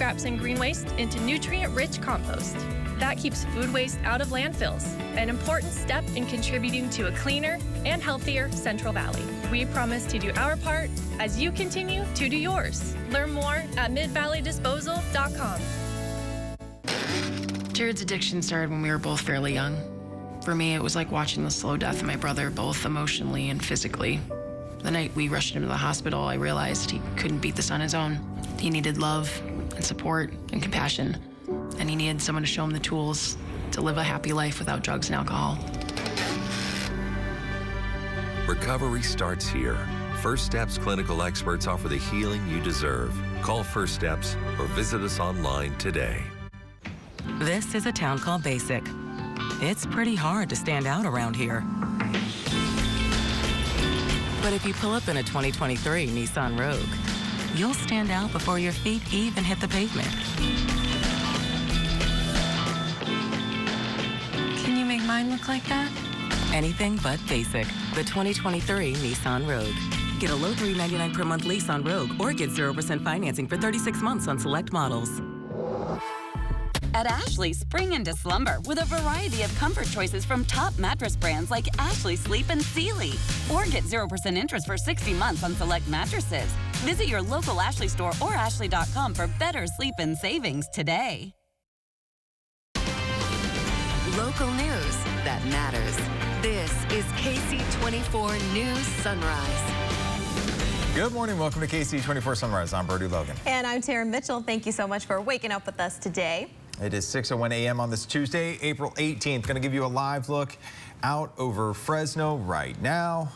scraps and green waste into nutrient-rich compost. That keeps food waste out of landfills, an important step in contributing to a cleaner and healthier Central Valley. We promise to do our part as you continue to do yours. Learn more at midvalleydisposal.com. Jared's addiction started when we were both fairly young. For me, it was like watching the slow death of my brother, both emotionally and physically. The night we rushed him to the hospital, I realized he couldn't beat this on his own. He needed love and support and compassion, and he needed someone to show him the tools to live a happy life without drugs and alcohol. Recovery starts here. First Steps clinical experts offer the healing you deserve. Call First Steps or visit us online today. This is a town called Basic. It's pretty hard to stand out around here. But if you pull up in a 2023 Nissan Rogue, you'll stand out before your feet even hit the pavement. Can you make mine look like that? Anything but basic. The 2023 Nissan Rogue. Get a low $399 per month lease on Rogue or get 0% financing for 36 months on select models. At Ashley, spring into slumber with a variety of comfort choices from top mattress brands like Ashley Sleep and Sealy. Or get 0% interest for 60 months on select mattresses. Visit your local Ashley store or ashley.com for better sleep-in savings today. Local news that matters. This is Ksee 24 News Sunrise. Good morning. Welcome to Ksee 24 Sunrise. I'm Brody Logan. And I'm Tara Mitchell. Thank you so much for waking up with us today. It is 6:01 a.m. on this Tuesday, April 18th. Going to give you a live look out over Fresno right now.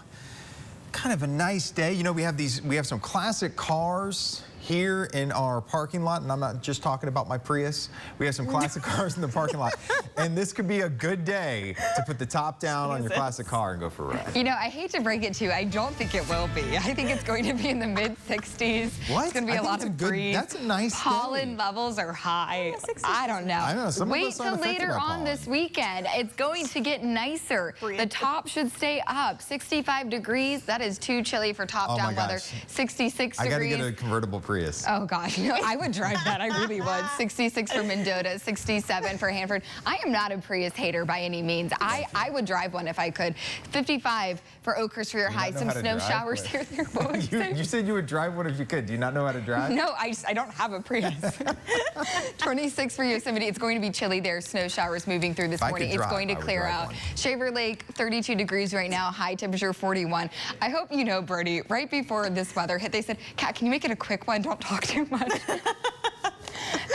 Kind of a nice day. You know, we have some classic cars here in our parking lot, and I'm not just talking about my Prius. We have some classic cars in the parking lot, and this could be a good day to put the top down on your classic car and go for a ride. You know, I hate to break it to you, I don't think it will be. I think it's going to be in the mid-60s. What? It's going to be a lot of breeze. That's a nice Pollen day. levels are high. I don't know. I know. Wait till later on this weekend. It's going to get nicer. The top should stay up. 65 degrees. That is too chilly for top-down weather. 66 degrees. I got to get a convertible Prius. Oh, gosh. No, I would drive that. I really would. 66 for Mendota, 67 for Hanford. I am not a Prius hater by any means. I would drive one if I could. 55 for Oakhurst for your high. Some snow showers here. You said you would drive one if you could. Do you not know how to drive? No, I don't have a Prius. 26 for Yosemite. It's going to be chilly there. Snow showers moving through this morning. It's going to clear out. Shaver Lake, 32 degrees right now. High temperature 41. I hope you know, Birdie, right before this weather hit, they said, Kat, can you make it a quick one? Don't talk too much.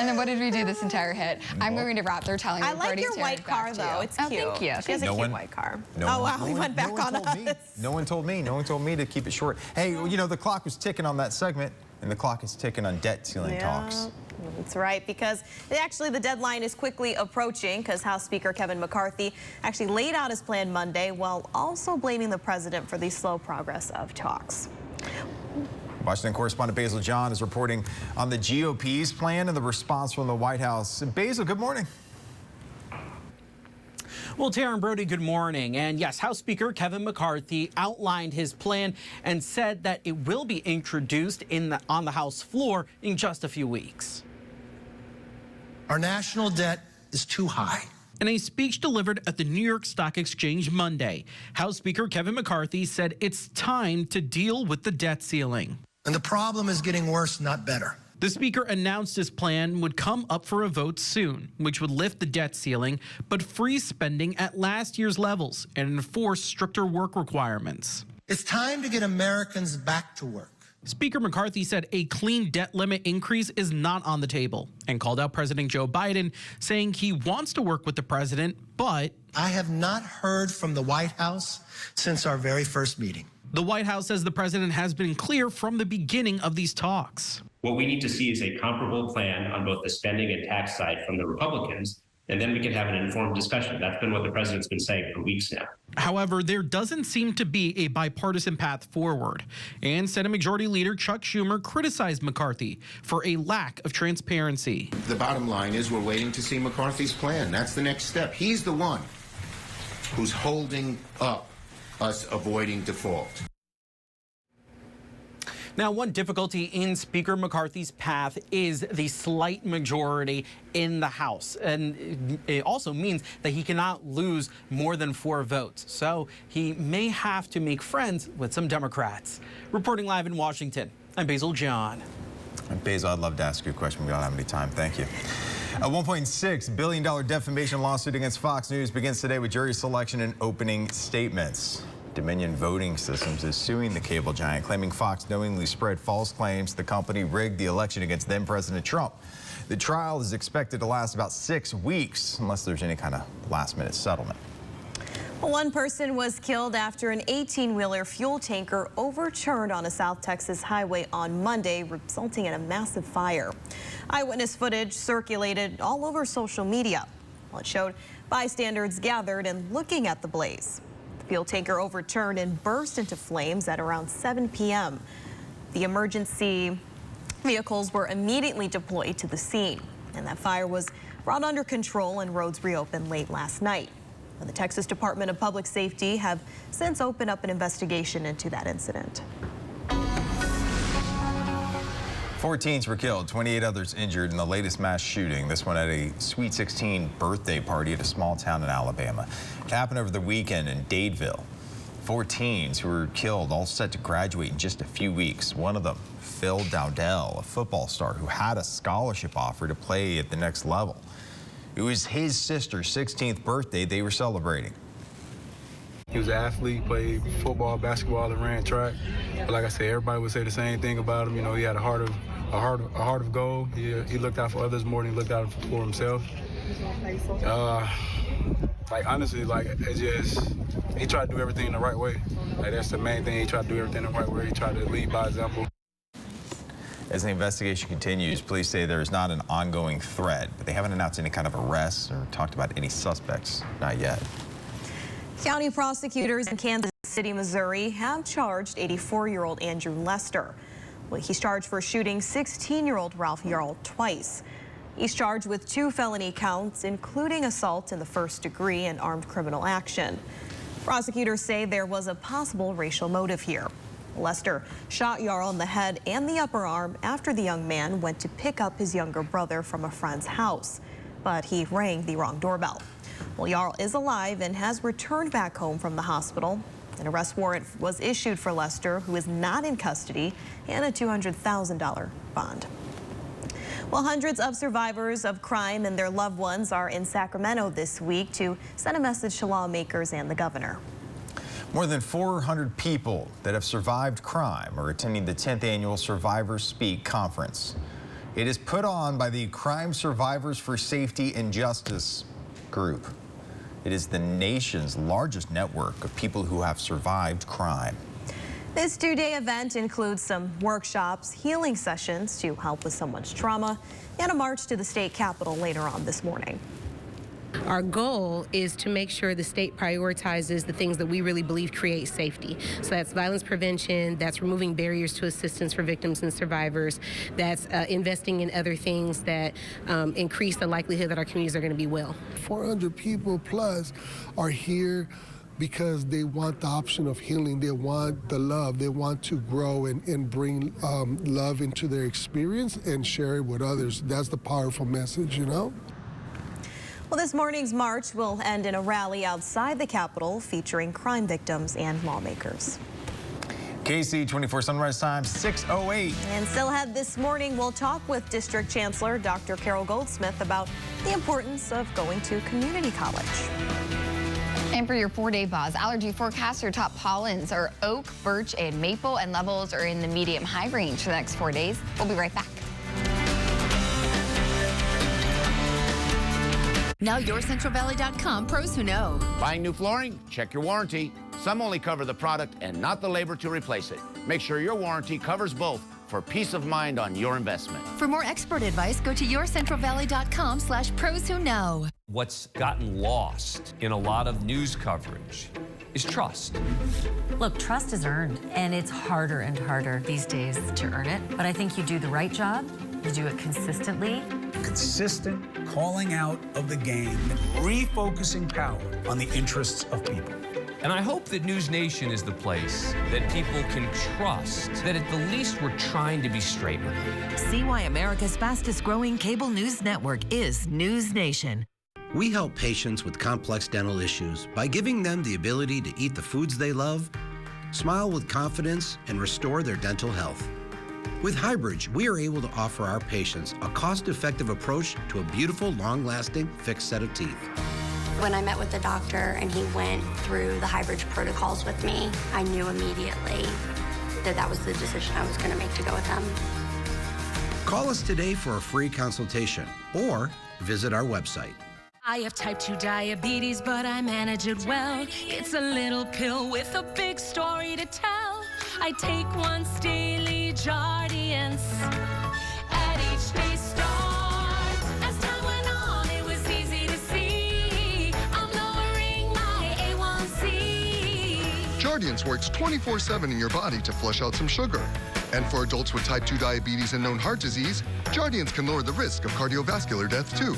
And then what did we do this entire hit? I'm going to wrap. They're telling me. I like your white car, though. It's cute. Thank you. She has a cute white car. Oh, wow. We went back on us. No one told me. No one told me to keep it short. Hey, you know, the clock was ticking on that segment, and the clock is ticking on debt ceiling talks. That's right, because actually the deadline is quickly approaching because House Speaker Kevin McCarthy actually laid out his plan Monday while also blaming the president for the slow progress of talks. Washington correspondent Basil John is reporting on the GOP's plan and the response from the White House. Basil, good morning. Well, Tara and Brody, good morning. And yes, House Speaker Kevin McCarthy outlined his plan and said that it will be introduced on the House floor in just a few weeks. Our national debt is too high. In a speech delivered at the New York Stock Exchange Monday, House Speaker Kevin McCarthy said it's time to deal with the debt ceiling. And the problem is getting worse, not better. The speaker announced his plan would come up for a vote soon, which would lift the debt ceiling, but freeze spending at last year's levels and enforce stricter work requirements. It's time to get Americans back to work. Speaker McCarthy said a clean debt limit increase is not on the table and called out President Joe Biden, saying he wants to work with the president, but I have not heard from the White House since our very first meeting. The White House says the president has been clear from the beginning of these talks. What we need to see is a comparable plan on both the spending and tax side from the Republicans, and then we can have an informed discussion. That's been what the president's been saying for weeks now. However, there doesn't seem to be a bipartisan path forward, and Senate Majority Leader Chuck Schumer criticized McCarthy for a lack of transparency. The bottom line is we're waiting to see McCarthy's plan. That's the next step. He's the one who's holding up us avoiding default. Now, one difficulty in Speaker McCarthy's path is the slight majority in the House. And it also means that he cannot lose more than 4 votes. So he may have to make friends with some Democrats. Reporting live in Washington, I'm Basil John. And Basil, I'd love to ask you a question. We don't have any time. Thank you. A $1.6 billion defamation lawsuit against Fox News begins today with jury selection and opening statements. Dominion Voting Systems is suing the cable giant, claiming Fox knowingly spread false claims the company rigged the election against then-President Trump. The trial is expected to last about 6 weeks, unless there's any kind of last-minute settlement. One person was killed after an 18-wheeler fuel tanker overturned on a South Texas highway on Monday, resulting in a massive fire. Eyewitness footage circulated all over social media. Well, it showed bystanders gathered and looking at the blaze. The fuel tanker overturned and burst into flames at around 7 p.m. The emergency vehicles were immediately deployed to the scene, and that fire was brought under control and roads reopened late last night. The Texas Department of Public Safety have since opened up an investigation into that incident. 4 teens were killed, 28 others injured in the latest mass shooting. This one at a Sweet 16 birthday party at a small town in Alabama. It happened over the weekend in Dadeville. 4 teens who were killed, all set to graduate in just a few weeks. One of them, Phil Dowdell, a football star who had a scholarship offer to play at the next level. It was his sister's 16th birthday they were celebrating. He was an athlete, played football, basketball, and ran track. But like I said, everybody would say the same thing about him. You know, he had a heart of gold. He looked out for others more than he looked out for himself. Like honestly, like it's just he tried to do everything the right way. Like that's the main thing. He tried to do everything the right way. He tried to lead by example. As the investigation continues, police say there is not an ongoing threat, but they haven't announced any kind of arrests or talked about any suspects. Not yet. County prosecutors in Kansas City, Missouri have charged 84-year-old Andrew Lester. Well, he's charged for shooting 16-year-old Ralph Yarl twice. He's charged with 2 felony counts, including assault in the first degree and armed criminal action. Prosecutors say there was a possible racial motive here. Lester shot Yarl in the head and the upper arm after the young man went to pick up his younger brother from a friend's house, but he rang the wrong doorbell. Well, Yarl is alive and has returned back home from the hospital. An arrest warrant was issued for Lester, who is not in custody, and a $200,000 bond. Well, hundreds of survivors of crime and their loved ones are in Sacramento this week to send a message to lawmakers and the governor. More than 400 people that have survived crime are attending the 10th annual Survivors Speak conference. It is put on by the Crime Survivors for Safety and Justice group. It is the nation's largest network of people who have survived crime. This 2-day event includes some workshops, healing sessions to help with someone's trauma, and a march to the state capitol later on this morning. Our goal is to make sure the state prioritizes the things that we really believe create safety. So that's violence prevention, that's removing barriers to assistance for victims and survivors, that's investing in other things that increase the likelihood that our communities are going to be well. 400 people plus are here because they want the option of healing. They want the love. They want to grow and bring love into their experience and share it with others. That's the powerful message, you know? Well, this morning's march will end in a rally outside the Capitol featuring crime victims and lawmakers. Ksee 24 Sunrise Time, 6:08. And still ahead this morning, we'll talk with District Chancellor Dr. Carol Goldsmith about the importance of going to community college. And for your 4-day Buzz allergy forecast, your top pollens are oak, birch, and maple, and levels are in the medium-high range for the next 4 days. We'll be right back. Now YourCentralValley.com pros who know. Buying new flooring? Check your warranty. Some only cover the product and not the labor to replace it. Make sure your warranty covers both for peace of mind on your investment. For more expert advice, go to YourCentralValley.com/pros who know. What's gotten lost in a lot of news coverage is trust. Look, trust is earned, and it's harder and harder these days to earn it. But I think you do the right job, you do it consistently. Consistent calling out of the game and refocusing power on the interests of people. And I hope that News Nation is the place that people can trust, that at the least we're trying to be straight with them. See why America's fastest growing cable news network is News Nation. We help patients with complex dental issues by giving them the ability to eat the foods they love, smile with confidence, and restore their dental health. With Highbridge, we are able to offer our patients a cost-effective approach to a beautiful, long-lasting, fixed set of teeth. When I met with the doctor and he went through the Highbridge protocols with me, I knew immediately that that was the decision I was going to make to go with them. Call us today for a free consultation or visit our website. I have type 2 diabetes, but I manage it well. It's a little pill with a big story to tell. I take once daily Jardiance at each day start. As time went on, it was easy to see I'm lowering my A1C. Jardiance works 24/7 in your body to flush out some sugar. And for adults with type 2 diabetes and known heart disease, Jardiance can lower the risk of cardiovascular death too.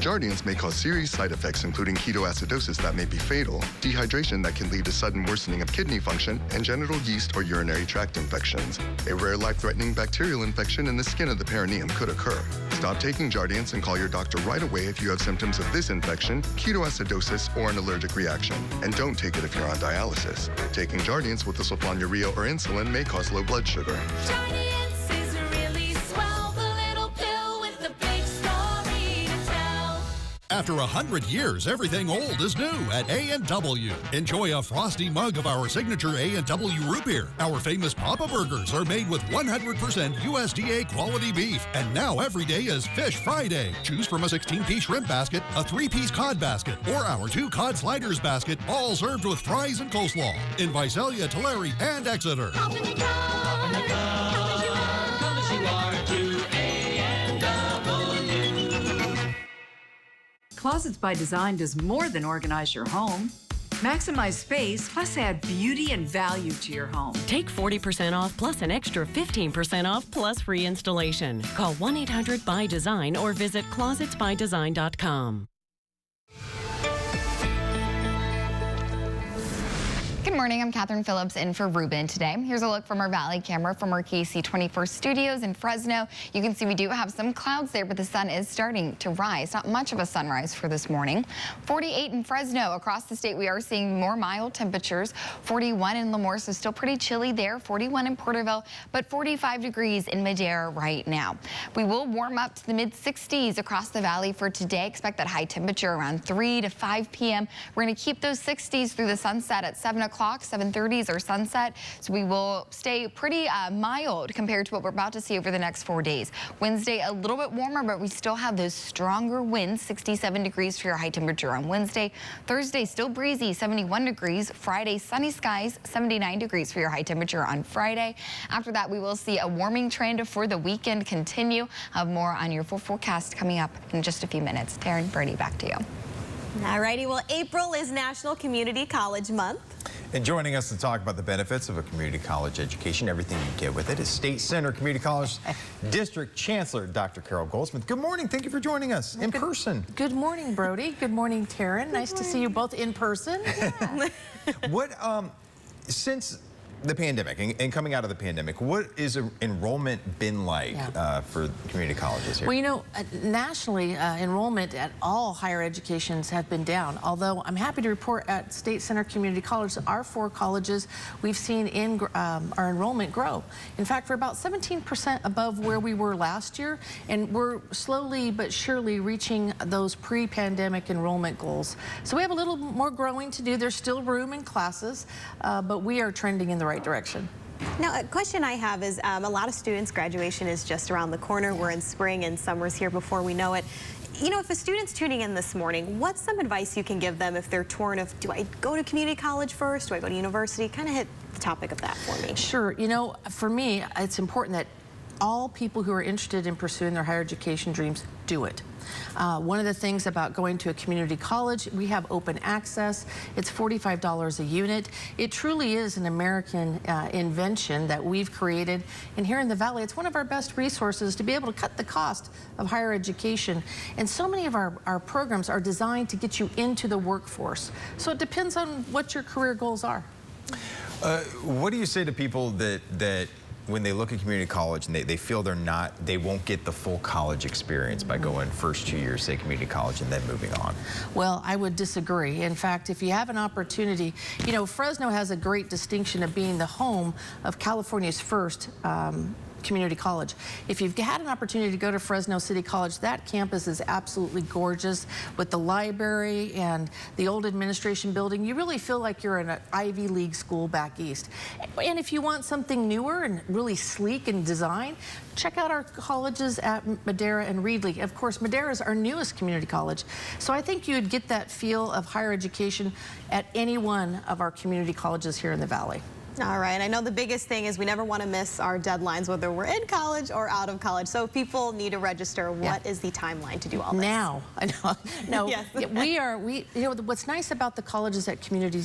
Jardiance may cause serious side effects, including ketoacidosis that may be fatal, dehydration that can lead to sudden worsening of kidney function, and genital yeast or urinary tract infections. A rare life-threatening bacterial infection in the skin of the perineum could occur. Stop taking Jardiance and call your doctor right away if you have symptoms of this infection, ketoacidosis, or an allergic reaction. And don't take it if you're on dialysis. Taking Jardiance with the sulfonylurea or insulin may cause low blood sugar. Jardiance is really swell, the little pill with the big story to tell. After 100 years, everything old is new at A&W. Enjoy a frosty mug of our signature A&W root beer. Our famous Papa Burgers are made with 100% USDA quality beef. And now every day is Fish Friday. Choose from a 16-piece shrimp basket, a 3-piece cod basket, or our 2 cod sliders basket, all served with fries and coleslaw. In Visalia, Tulare, and Exeter. Come as you are to A&W. Closets by Design does more than organize your home. Maximize space, plus add beauty and value to your home. Take 40% off plus an extra 15% off plus free installation. Call 1-800-BY-DESIGN or visit closetsbydesign.com. Good morning, I'm Catherine Phillips in for Ruben today. Here's a look from our Valley camera from our Ksee 24 studios in Fresno. You can see we do have some clouds there, but the sun is starting to rise. Not much of a sunrise for this morning. 48 in Fresno. Across the state, we are seeing more mild temperatures. 41 in Lemoore, so still pretty chilly there. 41 in Porterville, but 45 degrees in Madera right now. We will warm up to the mid-60s across the valley for today. Expect that high temperature around 3 to 5 p.m. We're going to keep those 60s through the sunset at 7 o'clock. 7:30s or sunset, so we will stay pretty mild compared to what we're about to see over the next 4 days. Wednesday a little bit warmer, but we still have those stronger winds. 67 degrees for your high temperature on Wednesday. Thursday still breezy, 71 degrees. Friday sunny skies, 79 degrees for your high temperature on Friday. After that, we will see a warming trend for the weekend continue. Have more on your full forecast coming up in just a few minutes. Taryn, Bernie, back to you. All righty, well, April is National Community College Month. And joining us to talk about the benefits of a community college education, everything you get with it, is State Center Community College District Chancellor Dr. Carol Goldsmith. Good morning. Thank you for joining us in person. Good morning, Brody. Good morning, Taryn. Nice to see you both in person. Yeah. What, since the pandemic and coming out of the pandemic, what is enrollment been like for community colleges here? Well, you know, nationally, enrollment at all higher educations have been down. Although I'm happy to report at State Center Community College, our 4 colleges, we've seen our enrollment grow. In fact, we're about 17% above where we were last year, and we're slowly but surely reaching those pre-pandemic enrollment goals. So we have a little more growing to do. There's still room in classes, but we are trending in the right direction. Now, a question I have is a lot of students' graduation is just around the corner. We're in spring and summer's here before we know it. You know, if a student's tuning in this morning, what's some advice you can give them if they're torn of, do I go to community college first? Do I go to university? Kind of hit the topic of that for me. Sure. You know, for me, it's important that all people who are interested in pursuing their higher education dreams do it. One of the things about going to a community college, we have open access. It's $45 a unit. It truly is an American invention that we've created. And here in the Valley, it's one of our best resources to be able to cut the cost of higher education. And so many of our programs are designed to get you into the workforce. So it depends on what your career goals are. What do you say to people that when they look at community college and they feel they won't get the full college experience by going first 2 years, say, community college, and then moving on? Well, I would disagree. In fact, if you have an opportunity, you know, Fresno has a great distinction of being the home of California's first community college. If you've had an opportunity to go to Fresno City College, that campus is absolutely gorgeous with the library and the old administration building. You really feel like you're in an Ivy League school back east. And if you want something newer and really sleek in design, check out our colleges at Madera and Reedley. Of course, Madera is our newest community college. So I think you'd get that feel of higher education at any one of our community colleges here in the Valley. All right, I know the biggest thing is we never want to miss our deadlines, whether we're in college or out of college. So if people need to register, what is the timeline to do all this? Now, I know. No, Yes. you know, what's nice about the colleges at Community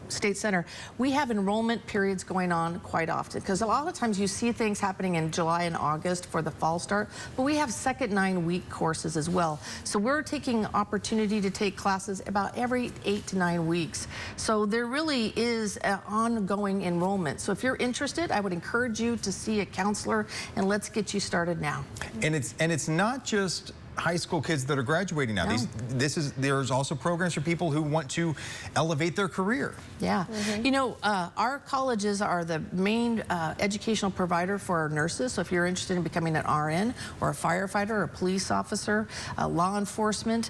State Center, we have enrollment periods going on quite often, because a lot of times you see things happening in July and August for the fall start, but we have second 9-week courses as well. So we're taking opportunity to take classes about every 8 to 9 weeks. So there really is an ongoing enrollment. So if you're interested, I would encourage you to see a counselor, and let's get you started now. And it's not just high school kids that are graduating now. No. There's also programs for people who want to elevate their career. Yeah. You know, our colleges are the main educational provider for our nurses. So if you're interested in becoming an RN or a firefighter or a police officer, law enforcement,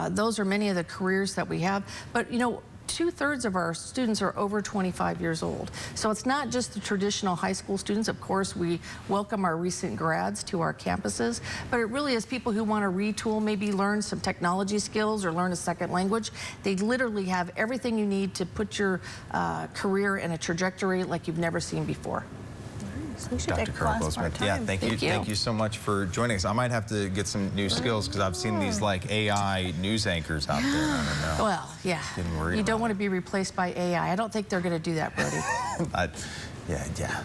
those are many of the careers that we have. But, you know, 2/3 of our students are over 25 years old. So it's not just the traditional high school students. Of course, we welcome our recent grads to our campuses, but it really is people who want to retool, maybe learn some technology skills or learn a second language. They literally have everything you need to put your career in a trajectory like you've never seen before. So we should Dr. take Carol class Bozeman, part-time. yeah, thank you so much for joining us. I might have to get some new skills because I've seen these like AI news anchors out there. I don't know. Well, yeah. You don't want to be replaced by AI. I don't think they're going to do that, Brody. Yeah.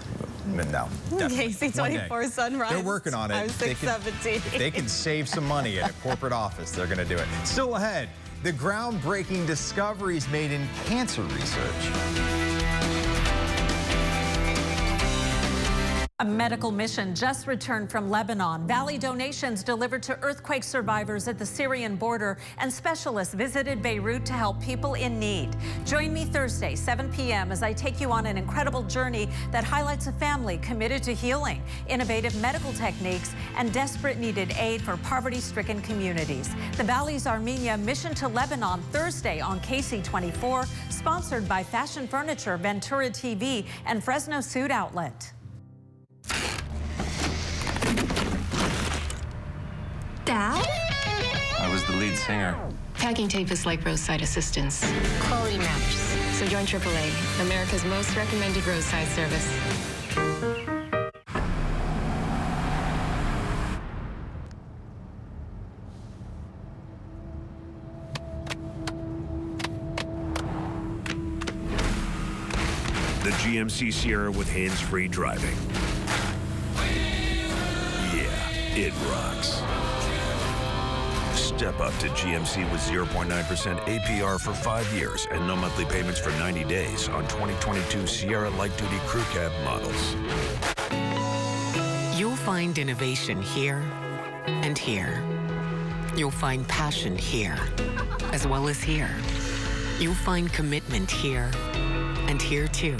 No, definitely. Ksee 24 Sunrise. They're working on it. I'm 617. If they can save some money at a corporate office, they're going to do it. Still ahead, the groundbreaking discoveries made in cancer research. A medical mission just returned from Lebanon. Valley donations delivered to earthquake survivors at the Syrian border, and specialists visited Beirut to help people in need. Join me Thursday, 7 p.m. as I take you on an incredible journey that highlights a family committed to healing, innovative medical techniques, and desperate needed aid for poverty-stricken communities. The Valley's Armenia Mission to Lebanon Thursday on Ksee 24, sponsored by Fashion Furniture, Ventura TV, and Fresno Suit Outlet. Dad? I was the lead singer. Packing tape is like roadside assistance. Quality matters. So join AAA, America's most recommended roadside service. The GMC Sierra with hands-free driving. Yeah, it rocks. Step up to GMC with 0.9% APR for 5 years and no monthly payments for 90 days on 2022 Sierra light-duty crew cab models. You'll find innovation here and here. You'll find passion here, as well as here. You'll find commitment here and here too.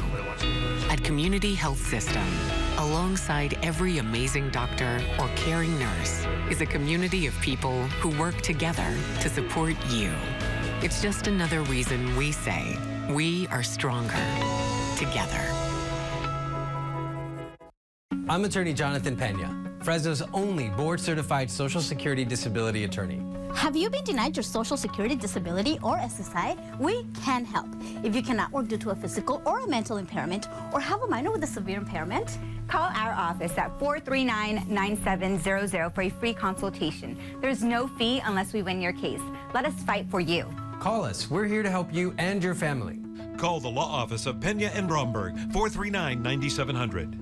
At Community Health System, alongside every amazing doctor or caring nurse is a community of people who work together to support you. It's just another reason we say we are stronger together. I'm attorney Jonathan Pena. Fresno's only board-certified Social Security disability attorney. Have you been denied your Social Security disability or SSI? We can help. If you cannot work due to a physical or a mental impairment or have a minor with a severe impairment, call our office at 439-9700 for a free consultation. There's no fee unless we win your case. Let us fight for you. Call us. We're here to help you and your family. Call the law office of Pena and Bromberg, 439-9700.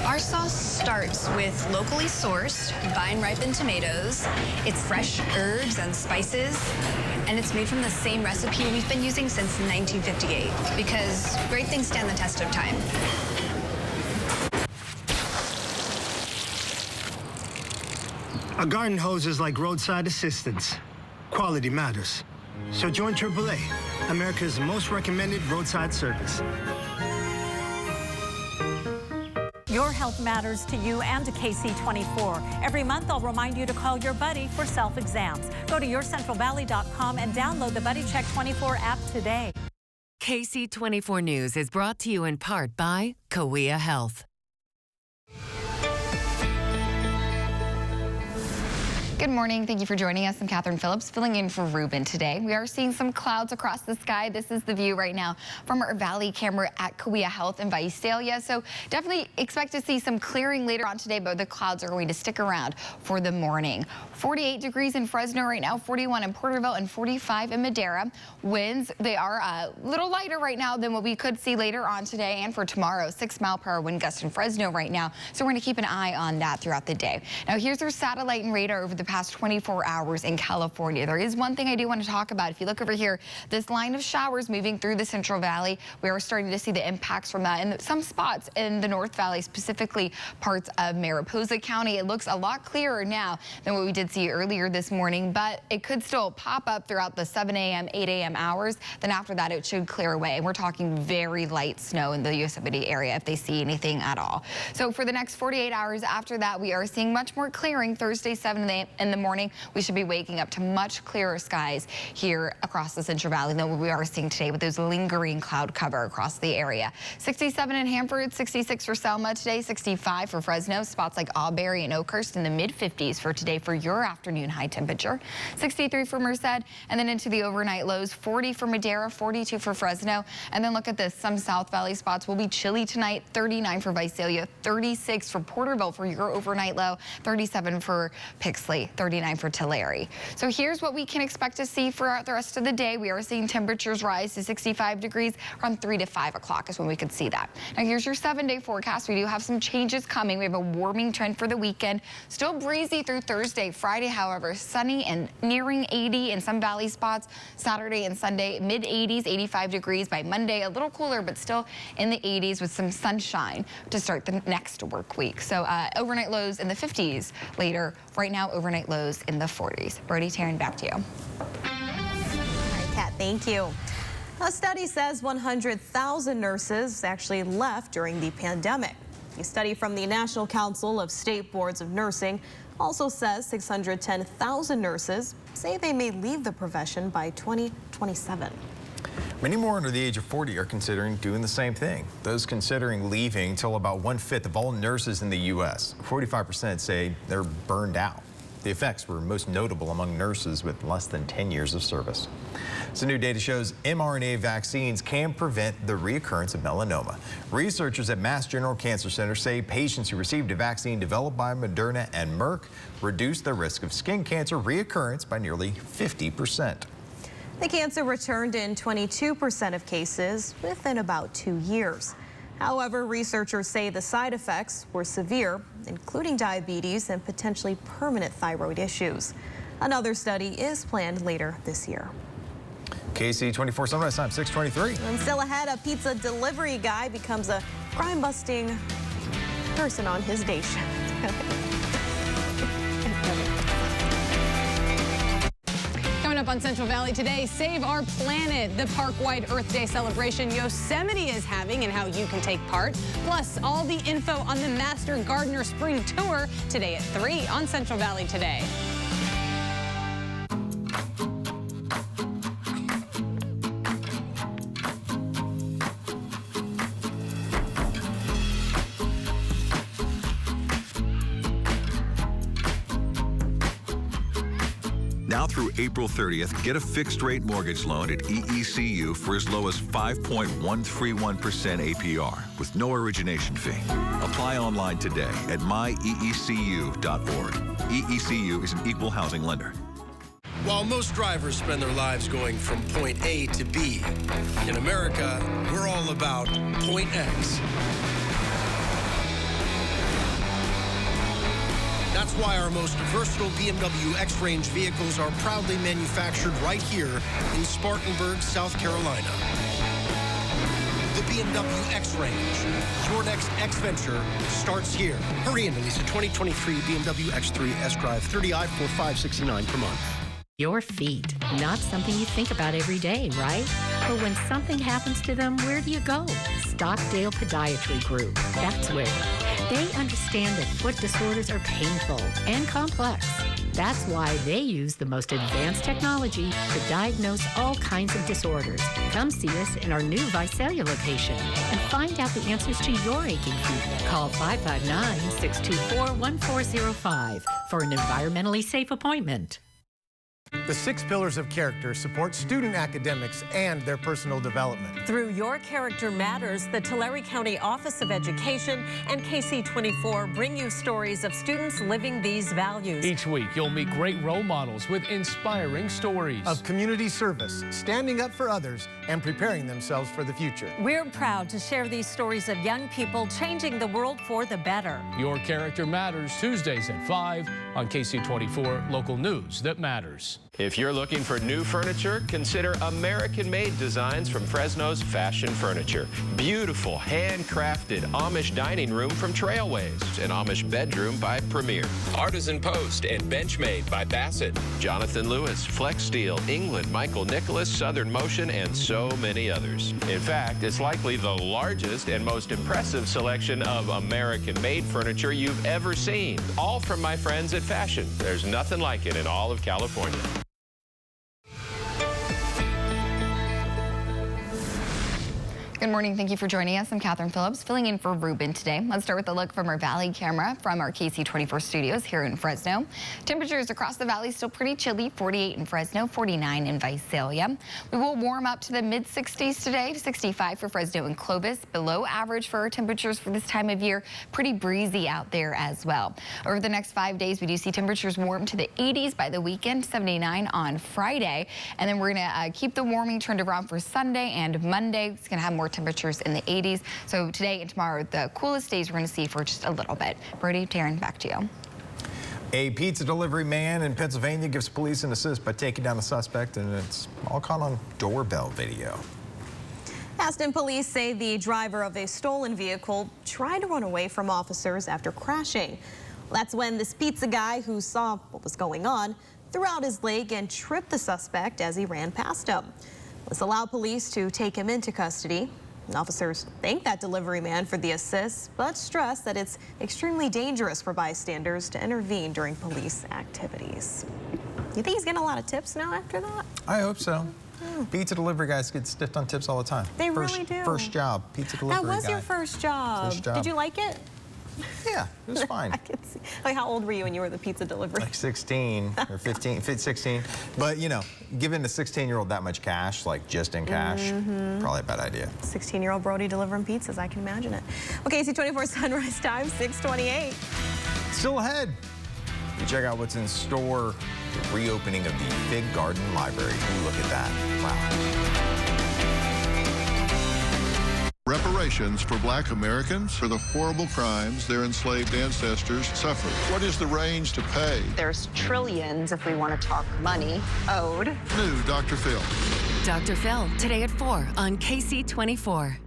Our sauce starts with locally sourced, vine-ripened tomatoes. It's fresh herbs and spices, and it's made from the same recipe we've been using since 1958, because great things stand the test of time. A garden hose is like roadside assistance. Quality matters. So join AAA, America's most recommended roadside service. Your health matters to you and to KC24. Every month, I'll remind you to call your buddy for self-exams. Go to yourcentralvalley.com and download the Buddy Check 24 app today. KC24 News is brought to you in part by Kawea Health. Good morning. Thank you for joining us. I'm Catherine Phillips, filling in for Ruben today. We are seeing some clouds across the sky. This is the view right now from our valley camera at Kawea Health in Visalia. So definitely expect to see some clearing later on today, but the clouds are going to stick around for the morning. 48 degrees in Fresno right now, 41 in Porterville, and 45 in Madera. Winds, they are a little lighter right now than what we could see later on today and for tomorrow. 6-mile-per-hour wind gust in Fresno right now. So we're going to keep an eye on that throughout the day. Now here's our satellite and radar over the past 24 hours in California. There is one thing I do want to talk about. If you look over here, this line of showers moving through the Central Valley, we are starting to see the impacts from that in some spots in the North Valley, specifically parts of Mariposa County. It looks a lot clearer now than what we did see earlier this morning, but it could still pop up throughout the 7 a.m., 8 a.m. hours. Then after that, it should clear away. And we're talking very light snow in the Yosemite area if they see anything at all. So for the next 48 hours after that, we are seeing much more clearing. Thursday, 7 in the morning, we should be waking up to much clearer skies here across the Central Valley than what we are seeing today with those lingering cloud cover across the area. 67 in Hanford, 66 for Selma today, 65 for Fresno. Spots like Auberry and Oakhurst in the mid-50s for today for your afternoon high temperature. 63 for Merced, and then into the overnight lows, 40 for Madera, 42 for Fresno. And then look at this, some South Valley spots will be chilly tonight, 39 for Visalia, 36 for Porterville for your overnight low, 37 for Pixley, 39 for Tulare. So here's what we can expect to see for the rest of the day. We are seeing temperatures rise to 65 degrees around 3 to 5 o'clock is when we could see that. Now here's your 7-day forecast. We do have some changes coming. We have a warming trend for the weekend. Still breezy through Thursday. Friday, however, sunny and nearing 80 in some valley spots. Saturday and Sunday, mid-80s, 85 degrees. By Monday, a little cooler, but still in the 80s with some sunshine to start the next work week. So overnight lows in the 50s later. Right now, overnight lows in the 40s. Brody, Taryn, back to you. All right, Kat, thank you. A study says 100,000 nurses actually left during the pandemic. A study from the National Council of State Boards of Nursing also says 610,000 nurses say they may leave the profession by 2027. Many more under the age of 40 are considering doing the same thing. Those considering leaving tell about 1/5 of all nurses in the U.S. 45% say they're burned out. The effects were most notable among nurses with less than 10 years of service. Some new data shows mRNA vaccines can prevent the reoccurrence of melanoma. Researchers at Mass General Cancer Center say patients who received a vaccine developed by Moderna and Merck reduced the risk of skin cancer reoccurrence by nearly 50%. The cancer returned in 22% of cases within about 2 years. However, researchers say the side effects were severe, including diabetes and potentially permanent thyroid issues. Another study is planned later this year. KC24 Sunrise Time, 6:23. And still ahead, a pizza delivery guy becomes a crime-busting person on his day shift. Coming up on Central Valley today, Save Our Planet, the park-wide Earth Day celebration Yosemite is having and how you can take part. Plus, all the info on the Master Gardener Spring Tour today at 3 on Central Valley Today. Now through April 30th, get a fixed-rate mortgage loan at EECU for as low as 5.131% APR with no origination fee. Apply online today at myeecu.org. EECU is an equal housing lender. While most drivers spend their lives going from point A to B, in America, we're all about point X. That's why our most versatile BMW X-Range vehicles are proudly manufactured right here in Spartanburg, South Carolina. The BMW X-Range, your next X-Venture starts here. Hurry in to lease a 2023 BMW X3 S-Drive 30i for $569 per month. Your feet, not something you think about every day, right? But when something happens to them, where do you go? Stockdale Podiatry Group. That's where. They understand that foot disorders are painful and complex. That's why they use the most advanced technology to diagnose all kinds of disorders. Come see us in our new Visalia location and find out the answers to your aching feet. Call 559-624-1405 for an environmentally safe appointment. The 6 pillars of character support student academics and their personal development. Through Your Character Matters, the Tulare County Office of Education and KC24 bring you stories of students living these values. Each week, you'll meet great role models with inspiring stories of community service, standing up for others, and preparing themselves for the future. We're proud to share these stories of young people changing the world for the better. Your Character Matters, Tuesdays at 5 on KC24, local news that matters. If you're looking for new furniture, consider American-made designs from Fresno's Fashion Furniture. Beautiful, handcrafted Amish dining room from Trailways. An Amish bedroom by Premier. Artisan Post and Benchmade by Bassett. Jonathan Lewis, Flex Steel, England, Michael Nicholas, Southern Motion, and so many others. In fact, it's likely the largest and most impressive selection of American-made furniture you've ever seen. All from my friends at Fashion. There's nothing like it in all of California. Good morning. Thank you for joining us. I'm Catherine Phillips, filling in for Ruben today. Let's start with a look from our Valley camera from our KC24 studios here in Fresno. Temperatures across the valley still pretty chilly, 48 in Fresno, 49 in Visalia. We will warm up to the mid-60s today, 65 for Fresno and Clovis, below average for our temperatures for this time of year. Pretty breezy out there as well. Over the next 5 days, we do see temperatures warm to the 80s by the weekend, 79 on Friday. And then we're going to keep the warming trend around for Sunday and Monday. It's going to have more temperatures in the 80s. So today and tomorrow, the coolest days we're going to see for just a little bit. Brody, Taryn, back to you. A pizza delivery man in Pennsylvania gives police an assist by taking down the suspect, and it's all caught on doorbell video. Aston police say the driver of a stolen vehicle tried to run away from officers after crashing. That's when this pizza guy who saw what was going on threw out his leg and tripped the suspect as he ran past him. This allowed police to take him into custody. Officers thank that delivery man for the assist, but stress that it's extremely dangerous for bystanders to intervene during police activities. You think he's getting a lot of tips now after that? I hope so. Pizza delivery guys get stiffed on tips all the time. They really do. First job, pizza delivery guy. That was your first job. Did you like it? Yeah, it was fine. I could see. Like, how old were you when you were the pizza delivery? Like 16 or 15, 16. But, you know, giving a 16-year-old that much cash, like just in cash, probably a bad idea. 16-year-old Brody delivering pizzas, I can imagine it. Okay, KC24 Sunrise Time, 6:28. Still ahead. You check out what's in store. The reopening of the Fig Garden Library. Ooh, look at that. Wow. Reparations for Black Americans for the horrible crimes their enslaved ancestors suffered. What is the range to pay? There's trillions, if we want to talk money, owed. New Dr. Phil. Dr. Phil, today at 4 on KC24.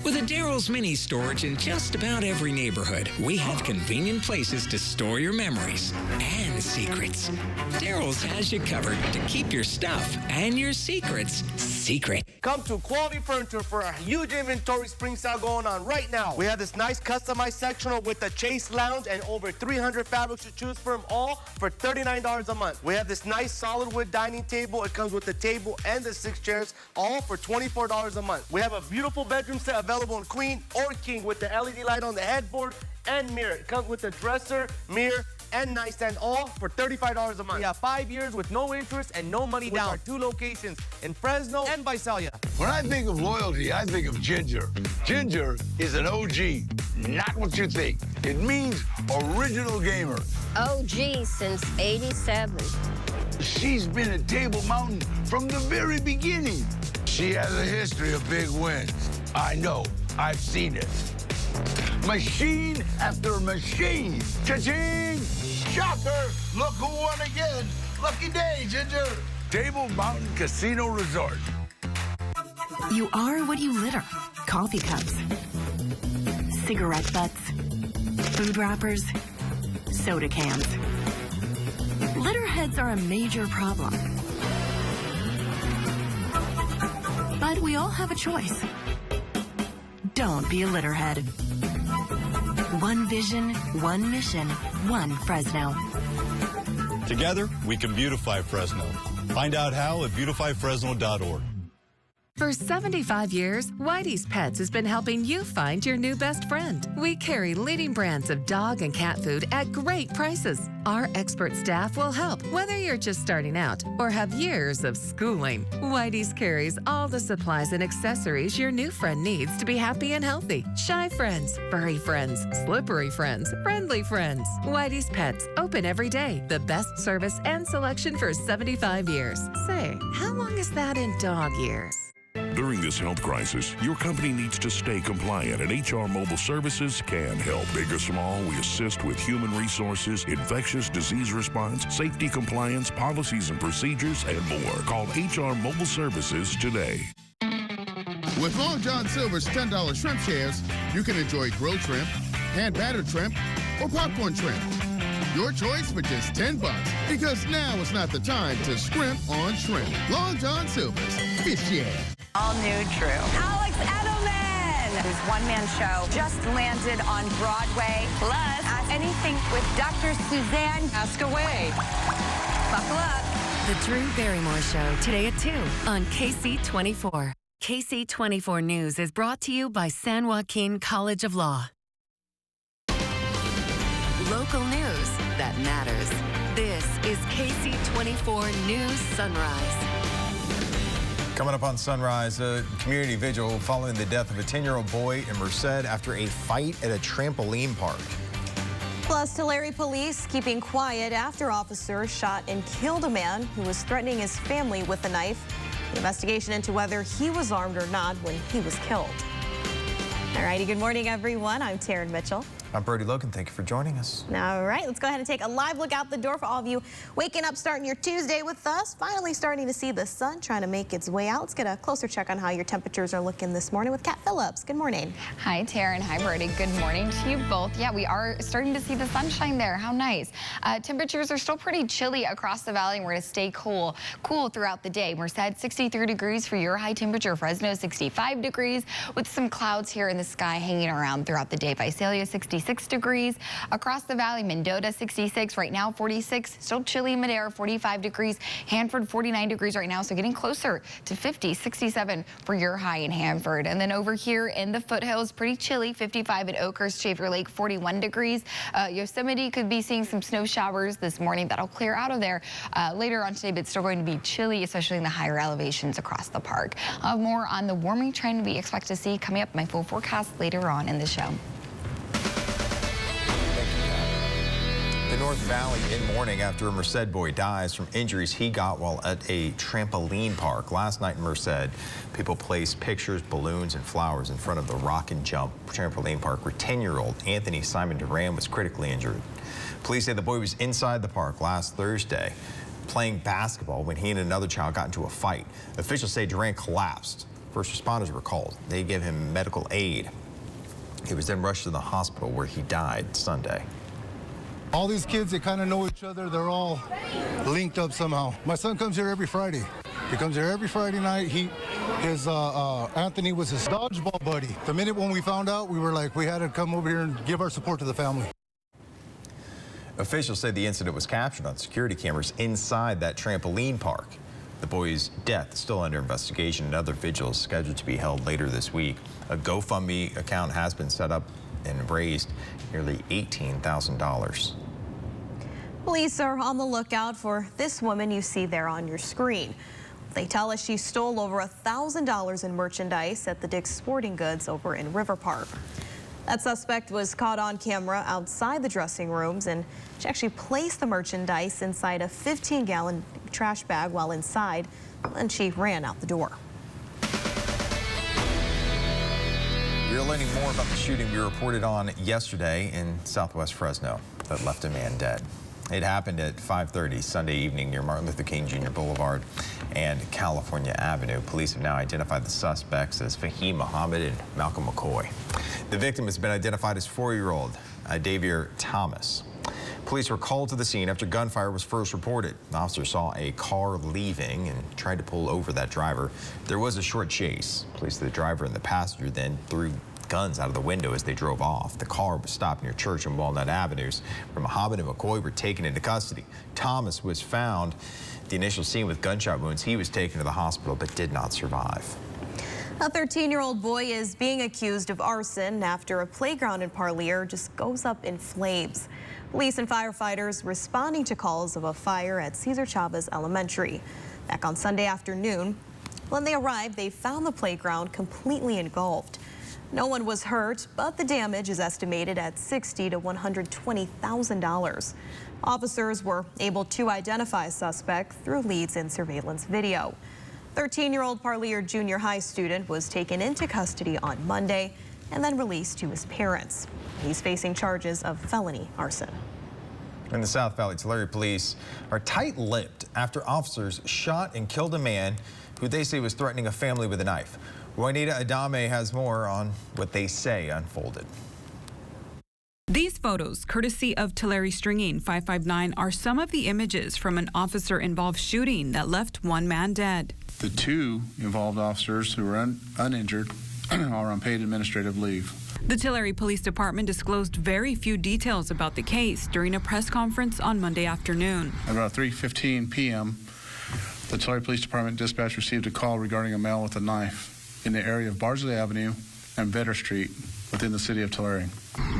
With a Daryl's Mini Storage in just about every neighborhood, we have convenient places to store your memories and secrets. Daryl's has you covered to keep your stuff and your secrets secret. Come to Quality Furniture for a huge inventory spring sale going on right now. We have this nice customized sectional with the Chase Lounge and over 300 fabrics to choose from, all for $39 a month. We have this nice solid wood dining table. It comes with the table and the 6 chairs, all for $24 a month. We have a beautiful bedroom set available in Queen or King with the LED light on the headboard and mirror. It comes with the dresser, mirror, and nightstand, all for $35 a month. We have 5 years with no interest and no money down. With our 2 locations in Fresno and Visalia. When I think of loyalty, I think of Ginger. Ginger is an OG, not what you think. It means original gamer. OG since '87. She's been at Table Mountain from the very beginning. She has a history of big wins. I know, I've seen it. Machine after machine. Cha-ching! Shocker! Look who won again. Lucky day, Ginger. Table Mountain Casino Resort. You are what you litter. Coffee cups, cigarette butts, food wrappers, soda cans. Litter heads are a major problem. But we all have a choice. Don't be a litter head. One vision, one mission, one Fresno. Together, we can beautify Fresno. Find out how at beautifyfresno.org. For 75 years, Whitey's Pets has been helping you find your new best friend. We carry leading brands of dog and cat food at great prices. Our expert staff will help, whether you're just starting out or have years of schooling. Whitey's carries all the supplies and accessories your new friend needs to be happy and healthy. Shy friends, furry friends, slippery friends, friendly friends. Whitey's Pets, open every day. The best service and selection for 75 years. Say, how long is that in dog years? During this health crisis, your company needs to stay compliant, and HR Mobile Services can help. Big or small, we assist with human resources, infectious disease response, safety compliance, policies and procedures, and more. Call HR Mobile Services today. With Long John Silver's $10 shrimp shares, you can enjoy grilled shrimp, hand-battered shrimp, or popcorn shrimp. Your choice for just $10, because now is not the time to scrimp on shrimp. Long John Silver's Fish Share. All new True. Alex Edelman, whose one-man show just landed on Broadway. Plus, Ask Anything with Dr. Suzanne. Ask away. Buckle up. The Drew Barrymore Show, today at 2 on KC24. KC24 News is brought to you by San Joaquin College of Law. Local news that matters. This is KC24 News Sunrise. Coming up on Sunrise, a community vigil following the death of a 10-year-old boy in Merced after a fight at a trampoline park. Plus, Tulare police keeping quiet after officers shot and killed a man who was threatening his family with a knife. The investigation into whether he was armed or not when he was killed. All righty, good morning, everyone. I'm Taryn Mitchell. I'm Brody Logan. Thank you for joining us. All right, let's go ahead and take a live look out the door for all of you waking up, starting your Tuesday with us. Finally starting to see the sun trying to make its way out. Let's get a closer check on how your temperatures are looking this morning with Kat Phillips. Good morning. Hi, Taryn. Hi, Brody. Good morning to you both. Yeah, we are starting to see the sunshine there. How nice. Temperatures are still pretty chilly across the valley, and we're going to stay cool throughout the day. Merced 63 degrees for your high temperature. Fresno 65 degrees with some clouds here in the sky hanging around throughout the day. Visalia 66 degrees. Across the valley, Mendota 66 right now, 46. Still chilly in Madera, 45 degrees. Hanford 49 degrees right now, so getting closer to 50, 67 for your high in Hanford. And then over here in the foothills, pretty chilly, 55 at Oakhurst, Shaver Lake 41 degrees. Yosemite could be seeing some snow showers this morning. That'll clear out of there later on today, but still going to be chilly, especially in the higher elevations across the park. More on the warming trend we expect to see coming up. My full forecast later on in the show. The North Valley in mourning after a Merced boy dies from injuries he got while at a trampoline park. Last night in Merced, people placed pictures, balloons, and flowers in front of the Rock and Jump trampoline park where 10-year-old Anthony Simon Duran was critically injured. Police say the boy was inside the park last Thursday playing basketball when he and another child got into a fight. Officials say Duran collapsed. First responders were called. They gave him medical aid. He was then rushed to the hospital where he died Sunday. All these kids, they kind of know each other. They're all linked up somehow. My son comes here every Friday. He comes here every Friday night. Anthony was his dodgeball buddy. The minute when we found out, we were like, we had to come over here and give our support to the family. Officials say the incident was captured on security cameras inside that trampoline park. The boy's death is still under investigation, and other vigils scheduled to be held later this week. A GoFundMe account has been set up and raised nearly $18,000. Police are on the lookout for this woman you see there on your screen. They tell us she stole over $1,000 in merchandise at the Dick's Sporting Goods over in River Park. That suspect was caught on camera outside the dressing rooms, and she actually placed the merchandise inside a 15-gallon trash bag while inside, and she ran out the door. We're learning more about the shooting we reported on yesterday in southwest Fresno that left a man dead. It happened at 5:30 Sunday evening near Martin Luther King Jr. Boulevard and California Avenue. Police have now identified the suspects as Fahim Muhammad and Malcolm McCoy. The victim has been identified as 4-year-old Davier Thomas. Police were called to the scene after gunfire was first reported. The officer saw a car leaving and tried to pull over that driver. There was a short chase. Police said the driver and the passenger then threw guns out of the window as they drove off. The car was stopped near Church and Walnut Avenues, where Muhammad and McCoy were taken into custody. Thomas was found at the initial scene with gunshot wounds. He was taken to the hospital but did not survive. A 13-year-old boy is being accused of arson after a playground in Parlier just goes up in flames. Police and firefighters responding to calls of a fire at Cesar Chavez Elementary. Back on Sunday afternoon, when they arrived, they found the playground completely engulfed. No one was hurt, but the damage is estimated at $60,000 to $120,000. Officers were able to identify a suspect through leads in surveillance video. 13-year-old Parlier Junior High student was taken into custody on Monday and then released to his parents. He's facing charges of felony arson. In the South Valley, Tulare police are tight-lipped after officers shot and killed a man who they say was threatening a family with a knife. Juanita Adame has more on what they say unfolded. These photos, courtesy of Tulare Stringing 559, are some of the images from an officer-involved shooting that left one man dead. The two involved officers who were uninjured are on paid administrative leave. The Tulare Police Department disclosed very few details about the case during a press conference on Monday afternoon. At about 3:15 p.m., the Tulare Police Department dispatch received a call regarding a male with a knife in the area of Bardsley Avenue and Vetter Street within the city of Tulare.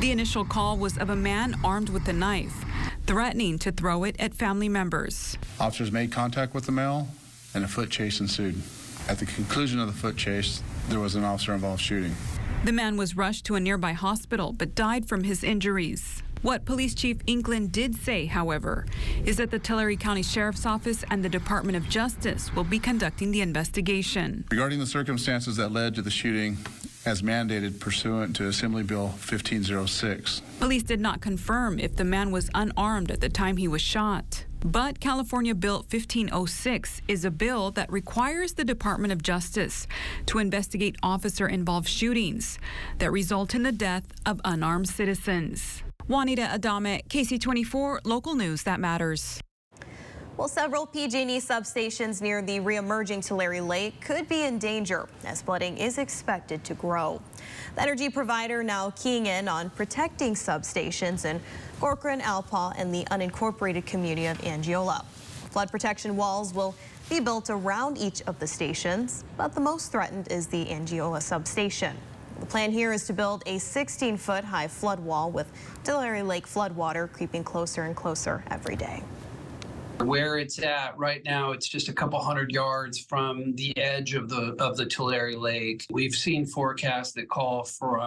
The initial call was of a man armed with a knife, threatening to throw it at family members. Officers made contact with the male and a foot chase ensued. At the conclusion of the foot chase, there was an officer-involved shooting. The man was rushed to a nearby hospital but died from his injuries. What Police Chief Inkland did say, however, is that the Tulare County Sheriff's Office and the Department of Justice will be conducting the investigation. Regarding the circumstances that led to the shooting, as mandated pursuant to Assembly Bill 1506. Police did not confirm if the man was unarmed at the time he was shot. But California Bill 1506 is a bill that requires the Department of Justice to investigate officer-involved shootings that result in the death of unarmed citizens. Juanita Adame, KC24, local news that matters. Well, several PG&E substations near the re-emerging Tulare Lake could be in danger as flooding is expected to grow. The energy provider now keying in on protecting substations in Corcoran, Alpaugh, and the unincorporated community of Angiola. Flood protection walls will be built around each of the stations, but the most threatened is the Angiola substation. The plan here is to build a 16-foot high flood wall with Tulare Lake floodwater creeping closer and closer every day. Where it's at right now, it's just a couple hundred yards from the edge of the Tulare Lake. We've seen forecasts that call for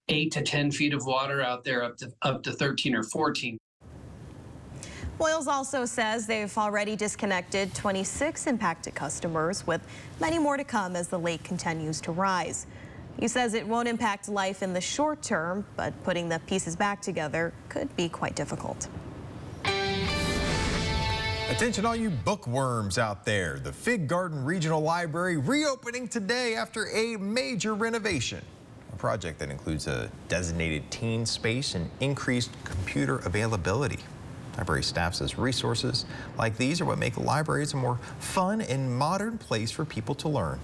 8 to 10 feet of water out there, up to 13 or 14. Boyles also says they've already disconnected 26 impacted customers, with many more to come as the lake continues to rise. He says it won't impact life in the short term, but putting the pieces back together could be quite difficult. Attention all you bookworms out there. The Fig Garden Regional Library reopening today after a major renovation. A project that includes a designated teen space and increased computer availability. Library staff says resources like these are what make libraries a more fun and modern place for people to learn.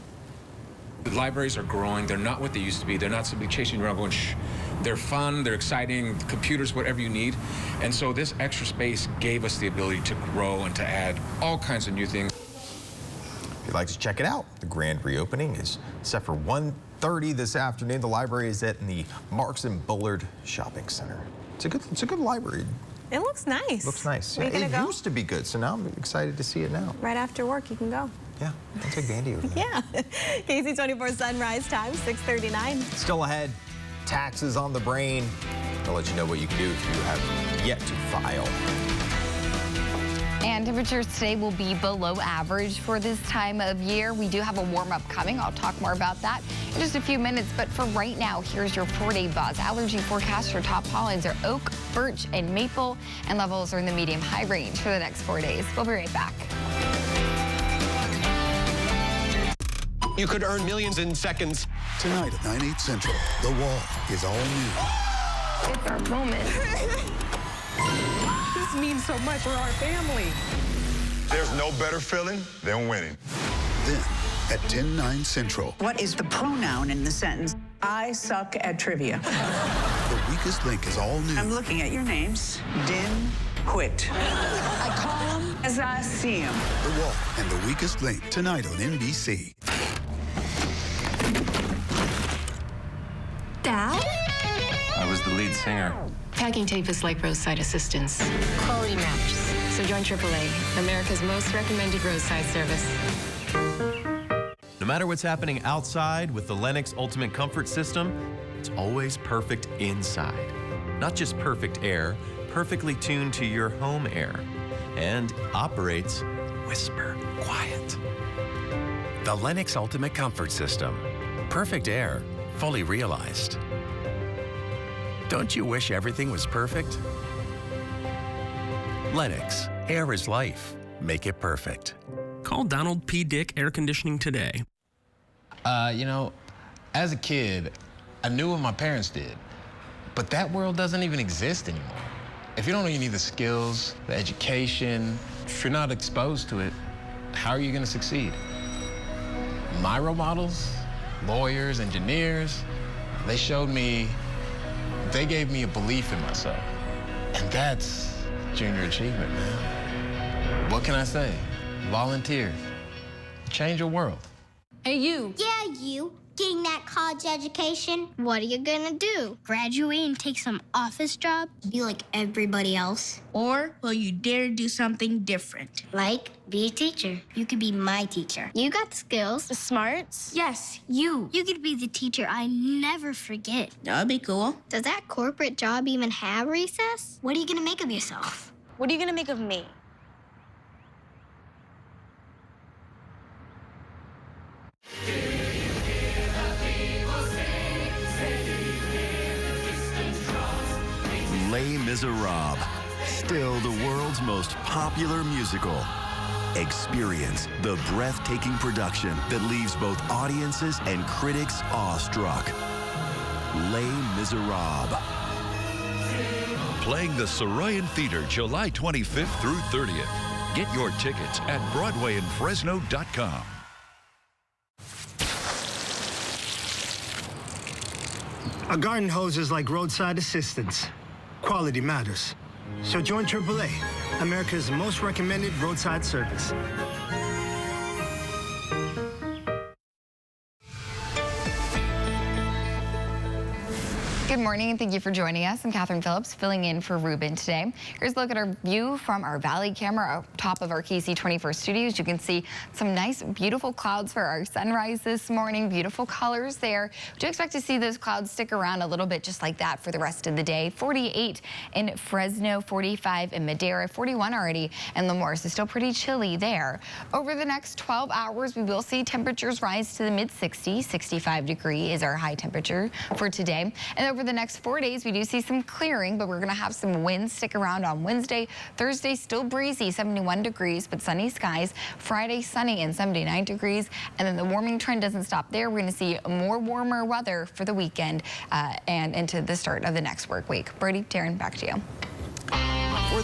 The libraries are growing. They're not what they used to be. They're not simply chasing around going, shh. They're fun, they're exciting, computers, whatever you need. And so this extra space gave us the ability to grow and to add all kinds of new things. If you'd like to check it out, the grand reopening is set for 1:30 this afternoon. The library is at the Marks and Bullard Shopping Center. It's a good library. It looks nice. Looks nice. Are you gonna It go? used to be good, so now I'm excited to see it now. Right after work, you can go. Yeah, I'll take Bandy over there. Yeah. KC24 sunrise time, 6:39. Still ahead, taxes on the brain. I'll let you know what you can do if you have yet to file. And temperatures today will be below average for this time of year. We do have a warm-up coming. I'll talk more about that in just a few minutes. But for right now, here's your 4-day buzz. Allergy forecast for top pollens are oak, birch, and maple. And levels are in the medium-high range for the next 4 days. We'll be right back. You could earn millions in seconds. Tonight at 9/8 Central, The Wall is all new. It's our moment. This means so much for our family. There's no better feeling than winning. Then, at 10/9 Central. What is the pronoun in the sentence? I suck at trivia. The Weakest Link is all new. I'm looking at your names. Din, quit. I call them as I see them. The Wall and The Weakest Link, tonight on NBC. Dad? I was the lead singer. Packing tape is like roadside assistance. Quality matters. So join AAA, America's most recommended roadside service. No matter what's happening outside with the Lennox Ultimate Comfort System, it's always perfect inside. Not just perfect air, perfectly tuned to your home air. And operates whisper quiet. The Lennox Ultimate Comfort System. Perfect air, fully realized. Don't you wish everything was perfect? Lennox, air is life. Make it perfect. Call Donald P. Dick Air Conditioning today. You know, as a kid, I knew what my parents did, but that world doesn't even exist anymore. If you don't know you need the skills, the education, if you're not exposed to it, how are you gonna succeed? My role models, lawyers, engineers, they showed me, they gave me a belief in myself. And that's junior achievement, man. What can I say? Volunteer. Change your world. Hey, you. Yeah, you. Getting that college education, what are you gonna do? Graduate and take some office job? Be like everybody else? Or will you dare do something different? Like be a teacher. You could be my teacher. You got the skills. The smarts? Yes, you. You could be the teacher I never forget. That'd be cool. Does that corporate job even have recess? What are you gonna make of yourself? What are you gonna make of me? Les Miserables, still the world's most popular musical. Experience the breathtaking production that leaves both audiences and critics awestruck. Les Miserables. Playing the Soroyan Theater July 25th through 30th. Get your tickets at BroadwayandFresno.com. A garden hose is like roadside assistance. Quality matters. So join AAA, America's most recommended roadside service. Good morning and thank you for joining us. I'm Catherine Phillips filling in for Ruben today. Here's a look at our view from our Valley camera top of our KC24 studios. You can see some nice, beautiful clouds for our sunrise this morning. Beautiful colors there. We do expect to see those clouds stick around a little bit just like that for the rest of the day. 48 in Fresno, 45 in Madera, 41 already in Lemoore, so still pretty chilly there. Over the next 12 hours, we will see temperatures rise to the mid-60s. 65 degree is our high temperature for today. And over the next 4 days, we do see some clearing, but we're going to have some winds stick around on Wednesday. Thursday, still breezy, 71 degrees, but sunny skies. Friday, sunny and 79 degrees. And then the warming trend doesn't stop there. We're going to see more warmer weather for the weekend and into the start of the next work week. Brady, Taryn, back to you. For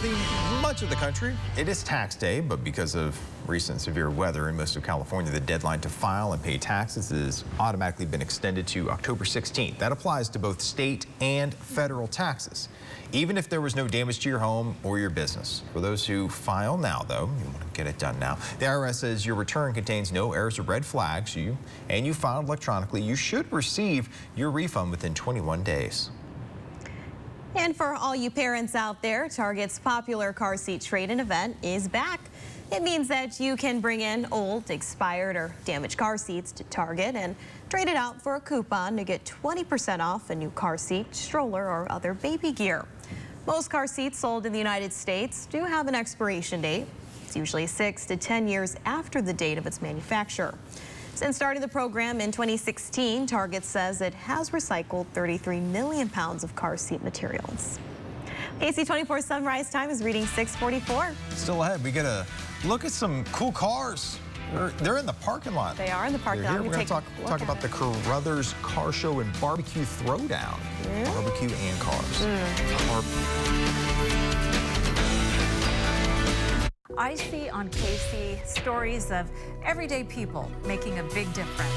much of the country, it is tax day, but because of recent severe weather in most of California, the deadline to file and pay taxes has automatically been extended to October 16th. That applies to both state and federal taxes, even if there was no damage to your home or your business. For those who file now, though, you want to get it done now. The IRS says your return contains no errors or red flags, and you filed electronically, you should receive your refund within 21 days. And for all you parents out there, Target's popular car seat trade-in event is back. It means that you can bring in old, expired, or damaged car seats to Target and trade it out for a coupon to get 20% off a new car seat, stroller, or other baby gear. Most car seats sold in the United States do have an expiration date. It's usually 6 to 10 years after the date of its manufacture. Since starting the program in 2016, Target says it has recycled 33 million pounds of car seat materials. Ksee 24 sunrise time is reading 6:44. Still ahead, we get a look at some cool cars. They're in the parking lot. They are in the parking lot. We're going to talk about the Carruthers Car Show and Barbecue Throwdown. Barbecue and cars. I see on Ksee stories of everyday people making a big difference.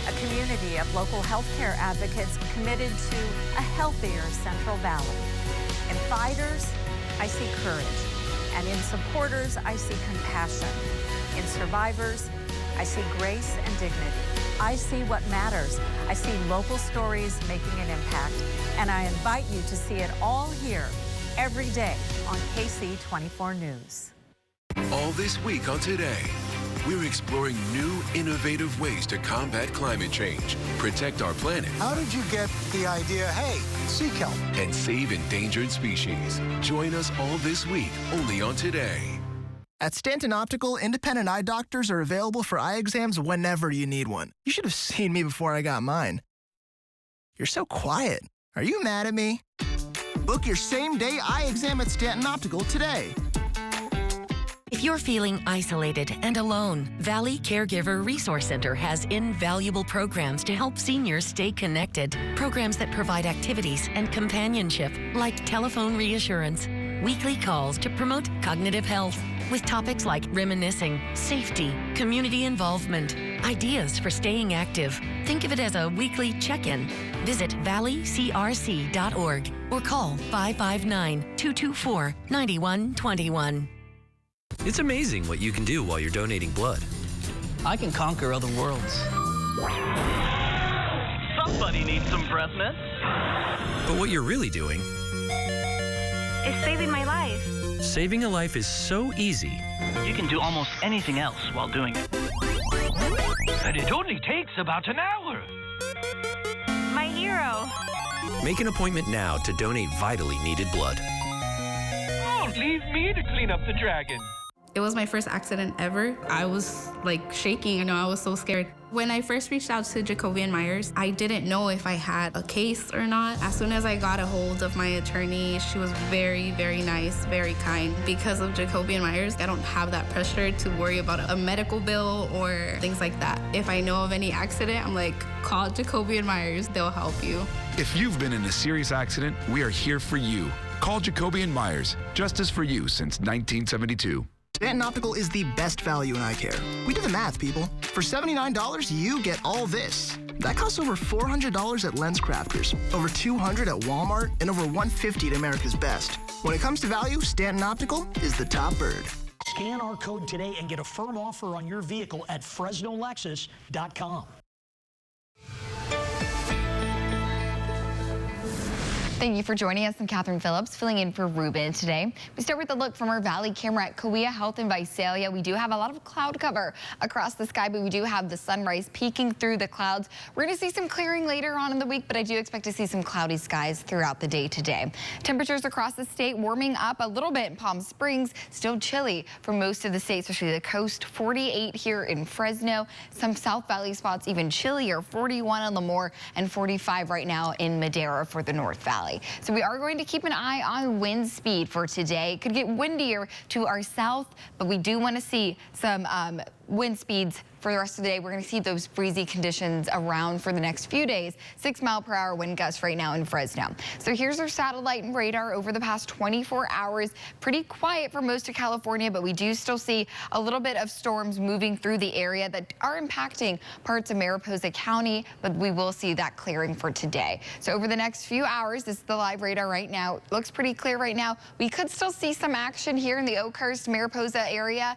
A community of local healthcare advocates committed to a healthier Central Valley. In fighters, I see courage. And in supporters, I see compassion. In survivors, I see grace and dignity. I see what matters. I see local stories making an impact. And I invite you to see it all here, every day on Ksee 24 News. All this week on Today, we're exploring new, innovative ways to combat climate change, protect our planet. How did you get the idea, hey, sea kelp? And save endangered species. Join us all this week, only on Today. At Stanton Optical, independent eye doctors are available for eye exams whenever you need one. You should have seen me before I got mine. You're so quiet. Are you mad at me? Book your same-day eye exam at Stanton Optical today. If you're feeling isolated and alone, Valley Caregiver Resource Center has invaluable programs to help seniors stay connected. Programs that provide activities and companionship, like telephone reassurance, weekly calls to promote cognitive health, with topics like reminiscing, safety, community involvement, ideas for staying active. Think of it as a weekly check-in. Visit valleycrc.org or call 559-224-9121. It's amazing what you can do while you're donating blood. I can conquer other worlds. Somebody needs some breast mint. But what you're really doing is saving my life. Saving a life is so easy. You can do almost anything else while doing it. And it only takes about an hour. My hero. Make an appointment now to donate vitally needed blood. Oh, leave me to clean up the dragon. It was my first accident ever. I was like shaking, I was so scared. When I first reached out to Jacoby & Myers, I didn't know if I had a case or not. As soon as I got a hold of my attorney, she was very, very nice, very kind. Because of Jacoby & Myers, I don't have that pressure to worry about a medical bill or things like that. If I know of any accident, I'm like, call Jacoby & Myers, they'll help you. If you've been in a serious accident, we are here for you. Call Jacoby & Myers, justice for you since 1972. Stanton Optical is the best value in eye care. We do the math, people. For $79, you get all this. That costs over $400 at Lens Crafters, over $200 at Walmart, and over $150 at America's Best. When it comes to value, Stanton Optical is the top bird. Scan our code today and get a firm offer on your vehicle at FresnoLexus.com. Thank you for joining us. I'm Catherine Phillips, filling in for Ruben today. We start with a look from our Valley camera at Kauai Health in Visalia. We do have a lot of cloud cover across the sky, but we do have the sunrise peeking through the clouds. We're going to see some clearing later on in the week, but I do expect to see some cloudy skies throughout the day today. Temperatures across the state warming up a little bit in Palm Springs. Still chilly for most of the state, especially the coast. 48 here in Fresno. Some South Valley spots even chillier. 41 in Lemoore and 45 right now in Madera for the North Valley. So we are going to keep an eye on wind speed for today. It could get windier to our south, but we do want to see some wind speeds for the rest of the day. We're going to see those breezy conditions around for the next few days. 6-mile-per-hour wind gusts right now in Fresno. So here's our satellite and radar over the past 24 hours. Pretty quiet for most of California, but we do still see a little bit of storms moving through the area that are impacting parts of Mariposa County, but we will see that clearing for today. So over the next few hours, this is the live radar right now. It looks pretty clear right now. We could still see some action here in the Oakhurst, Mariposa area.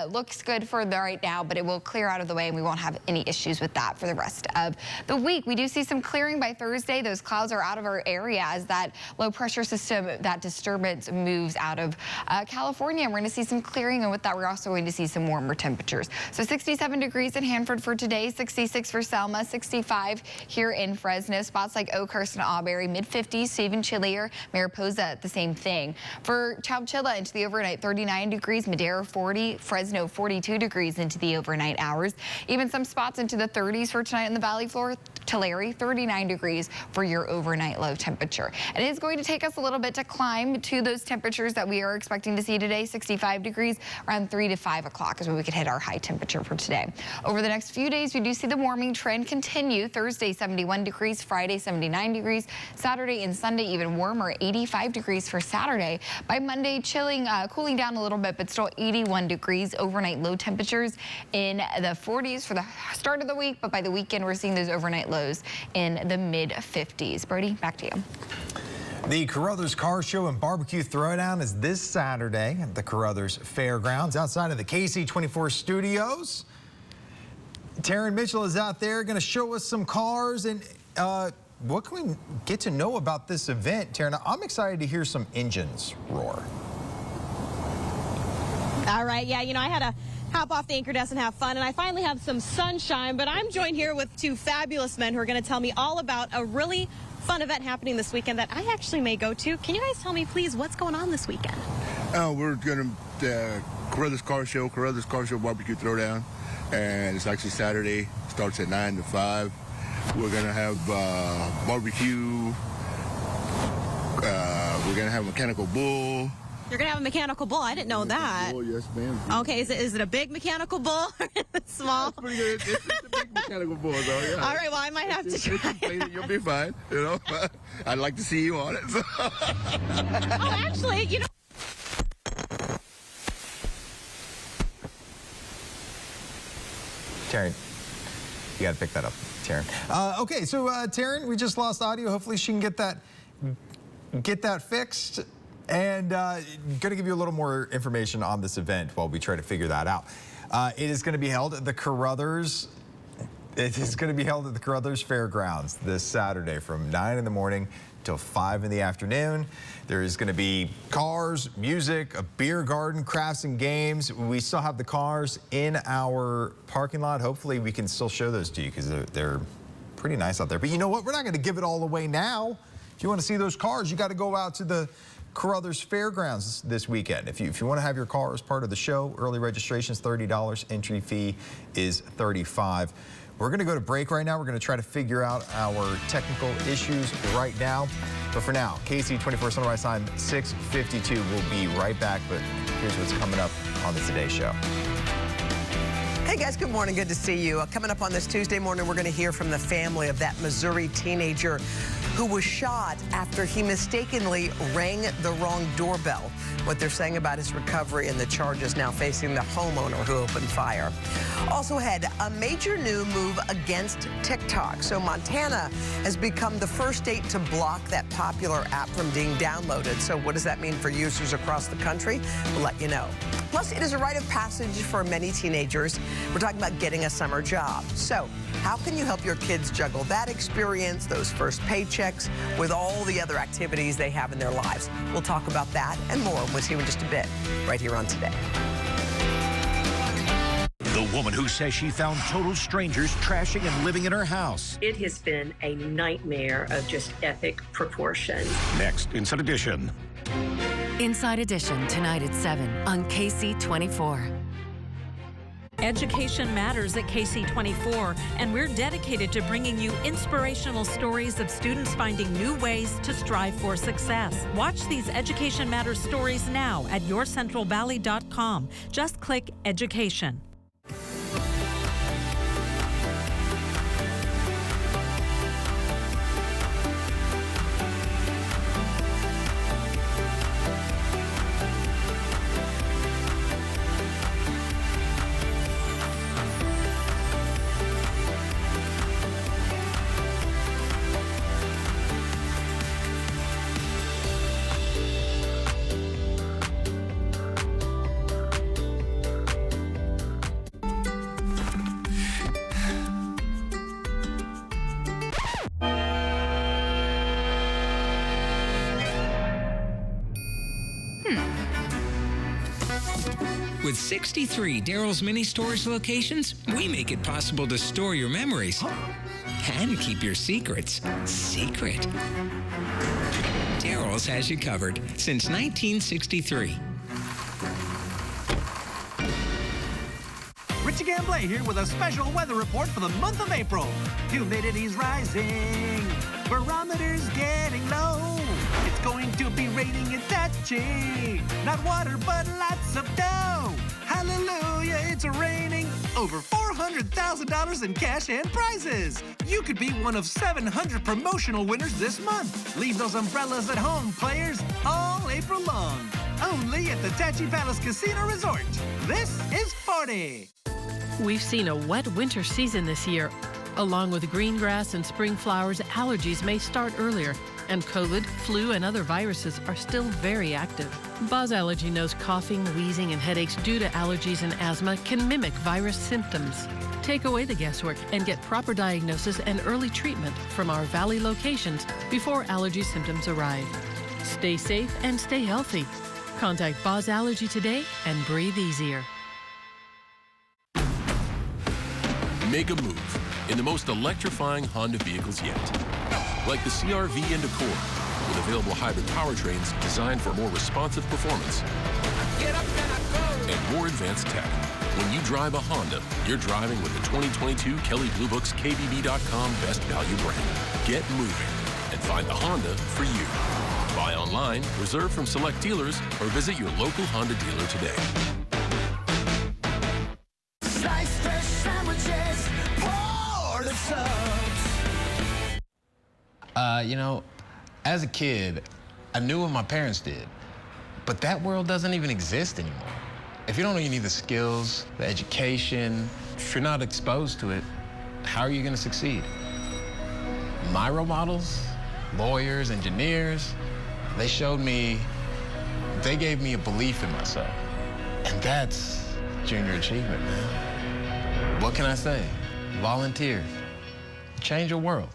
Looks good for the right right now, but it will clear out of the way and we won't have any issues with that for the rest of the week. We do see some clearing by Thursday. Those clouds are out of our area as that low pressure system, that disturbance moves out of California. We're going to see some clearing, and with that, we're also going to see some warmer temperatures. So 67 degrees in Hanford for today, 66 for Selma, 65 here in Fresno. Spots like Oakhurst and Auberry, mid-50s, even chillier. Mariposa, the same thing. For Chowchilla into the overnight, 39 degrees, Madera 40, Fresno 42 degrees into the overnight hours. Even some spots into the 30s for tonight in the valley floor. Tulare, 39 degrees for your overnight low temperature. And it is going to take us a little bit to climb to those temperatures that we are expecting to see today. 65 degrees around 3 to 5 o'clock is when we could hit our high temperature for today. Over the next few days, we do see the warming trend continue. Thursday, 71 degrees, Friday, 79 degrees, Saturday and Sunday even warmer, 85 degrees for Saturday. By Monday, chilling, cooling down a little bit, but still 81 degrees. Overnight low temperatures in the 40s for the start of the week, but by the weekend, we're seeing those overnight lows in the mid-50s. Brody, back to you. The Carruthers Car Show and Barbecue Throwdown is this Saturday at the Carruthers Fairgrounds outside of the Ksee 24 studios. Taryn Mitchell is out there going to show us some cars, and what can we get to know about this event, Taryn? I'm excited to hear some engines roar. All right, yeah, you know, I had to hop off the anchor desk and have fun, and I finally have some sunshine, but I'm joined here with two fabulous men who are going to tell me all about a really fun event happening this weekend that I actually may go to. Can you guys tell me, please, what's going on this weekend? We're going to Carruthers Car Show Barbecue Throwdown, and it's actually Saturday. Starts at 9 to 5. We're going to have barbecue. We're going to have a mechanical bull. You're going to have a mechanical bull. I didn't know that. Bull, yes, ma'am. Okay, is it a big mechanical bull or is it small? It's pretty good. It's a big mechanical bull, though. Yeah. All right, well, I might have to try it. You'll be fine, you know. I'd like to see you on it. So. Oh, actually, you know. Taryn, you got to pick that up, Taryn. Okay, so Taryn, we just lost audio. Hopefully she can get that fixed. And going to give you a little more information on this event while we try to figure that out. It is going to be held at the Carruthers. It is going to be held at the Carruthers Fairgrounds this Saturday from 9 in the morning till 5 in the afternoon. There is going to be cars, music, a beer garden, crafts and games. We still have the cars in our parking lot. Hopefully we can still show those to you because they're pretty nice out there. But you know what? We're not going to give it all away now. If you want to see those cars, you got to go out to the Carruthers Fairgrounds this weekend. If you want to have your car as part of the show, early registration is $30. Entry fee is $35. We're going to go to break right now. We're going to try to figure out our technical issues right now. But for now, Ksee 24 Sunrise Time, 6:52. We'll be right back, but here's what's coming up on the Today Show. Hey guys, good morning. Good to see you. Coming up on this Tuesday morning, we're going to hear from the family of that Missouri teenager who was shot after he mistakenly rang the wrong doorbell. What they're saying about his recovery and the charges now facing the homeowner who opened fire. Also ahead, a major new move against TikTok. So Montana has become the first state to block that popular app from being downloaded. So what does that mean for users across the country? We'll let you know. Plus, it is a rite of passage for many teenagers. We're talking about getting a summer job. So how can you help your kids juggle that experience, those first paychecks, with all the other activities they have in their lives? We'll talk about that and more with you in just a bit, right here on Today. The woman who says she found total strangers trashing and living in her house. It has been a nightmare of just epic proportions. Next, Inside Edition. Inside Edition, tonight at 7 on Ksee 24. Education matters at Ksee 24, and we're dedicated to bringing you inspirational stories of students finding new ways to strive for success. Watch these Education Matters stories now at yourcentralvalley.com. Just click Education. With 63 Daryl's Mini Storage locations, we make it possible to store your memories and keep your secrets secret. Daryl's has you covered since 1963. Richie Gamblé here with a special weather report for the month of April. Humidity's rising, barometer's getting low. It's going to be raining and touchy, not water but lots of dough. Hallelujah, it's raining. Over $400,000 in cash and prizes. You could be one of 700 promotional winners this month. Leave those umbrellas at home, players, all April long. Only at the Tachi Palace Casino Resort. This is 40. We've seen a wet winter season this year. Along with green grass and spring flowers, allergies may start earlier, and COVID, flu, and other viruses are still very active. Buzz Allergy knows coughing, wheezing, and headaches due to allergies and asthma can mimic virus symptoms. Take away the guesswork and get proper diagnosis and early treatment from our Valley locations before allergy symptoms arrive. Stay safe and stay healthy. Contact Buzz Allergy today and breathe easier. Make a move in the most electrifying Honda vehicles yet. Like the CR-V and Accord, with available hybrid powertrains designed for more responsive performance and more advanced tech. When you drive a Honda, you're driving with the 2022 Kelley Blue Book's KBB.com Best Value brand. Get moving and find the Honda for you. Buy online, reserve from select dealers, or visit your local Honda dealer today. Slice fresh sandwiches, pour the subs. You know, as a kid, I knew what my parents did, but that world doesn't even exist anymore. If you don't know you need the skills, the education, if you're not exposed to it, how are you going to succeed? My role models, lawyers, engineers, they showed me, they gave me a belief in myself. And that's junior achievement, man. What can I say? Volunteer. Change your world.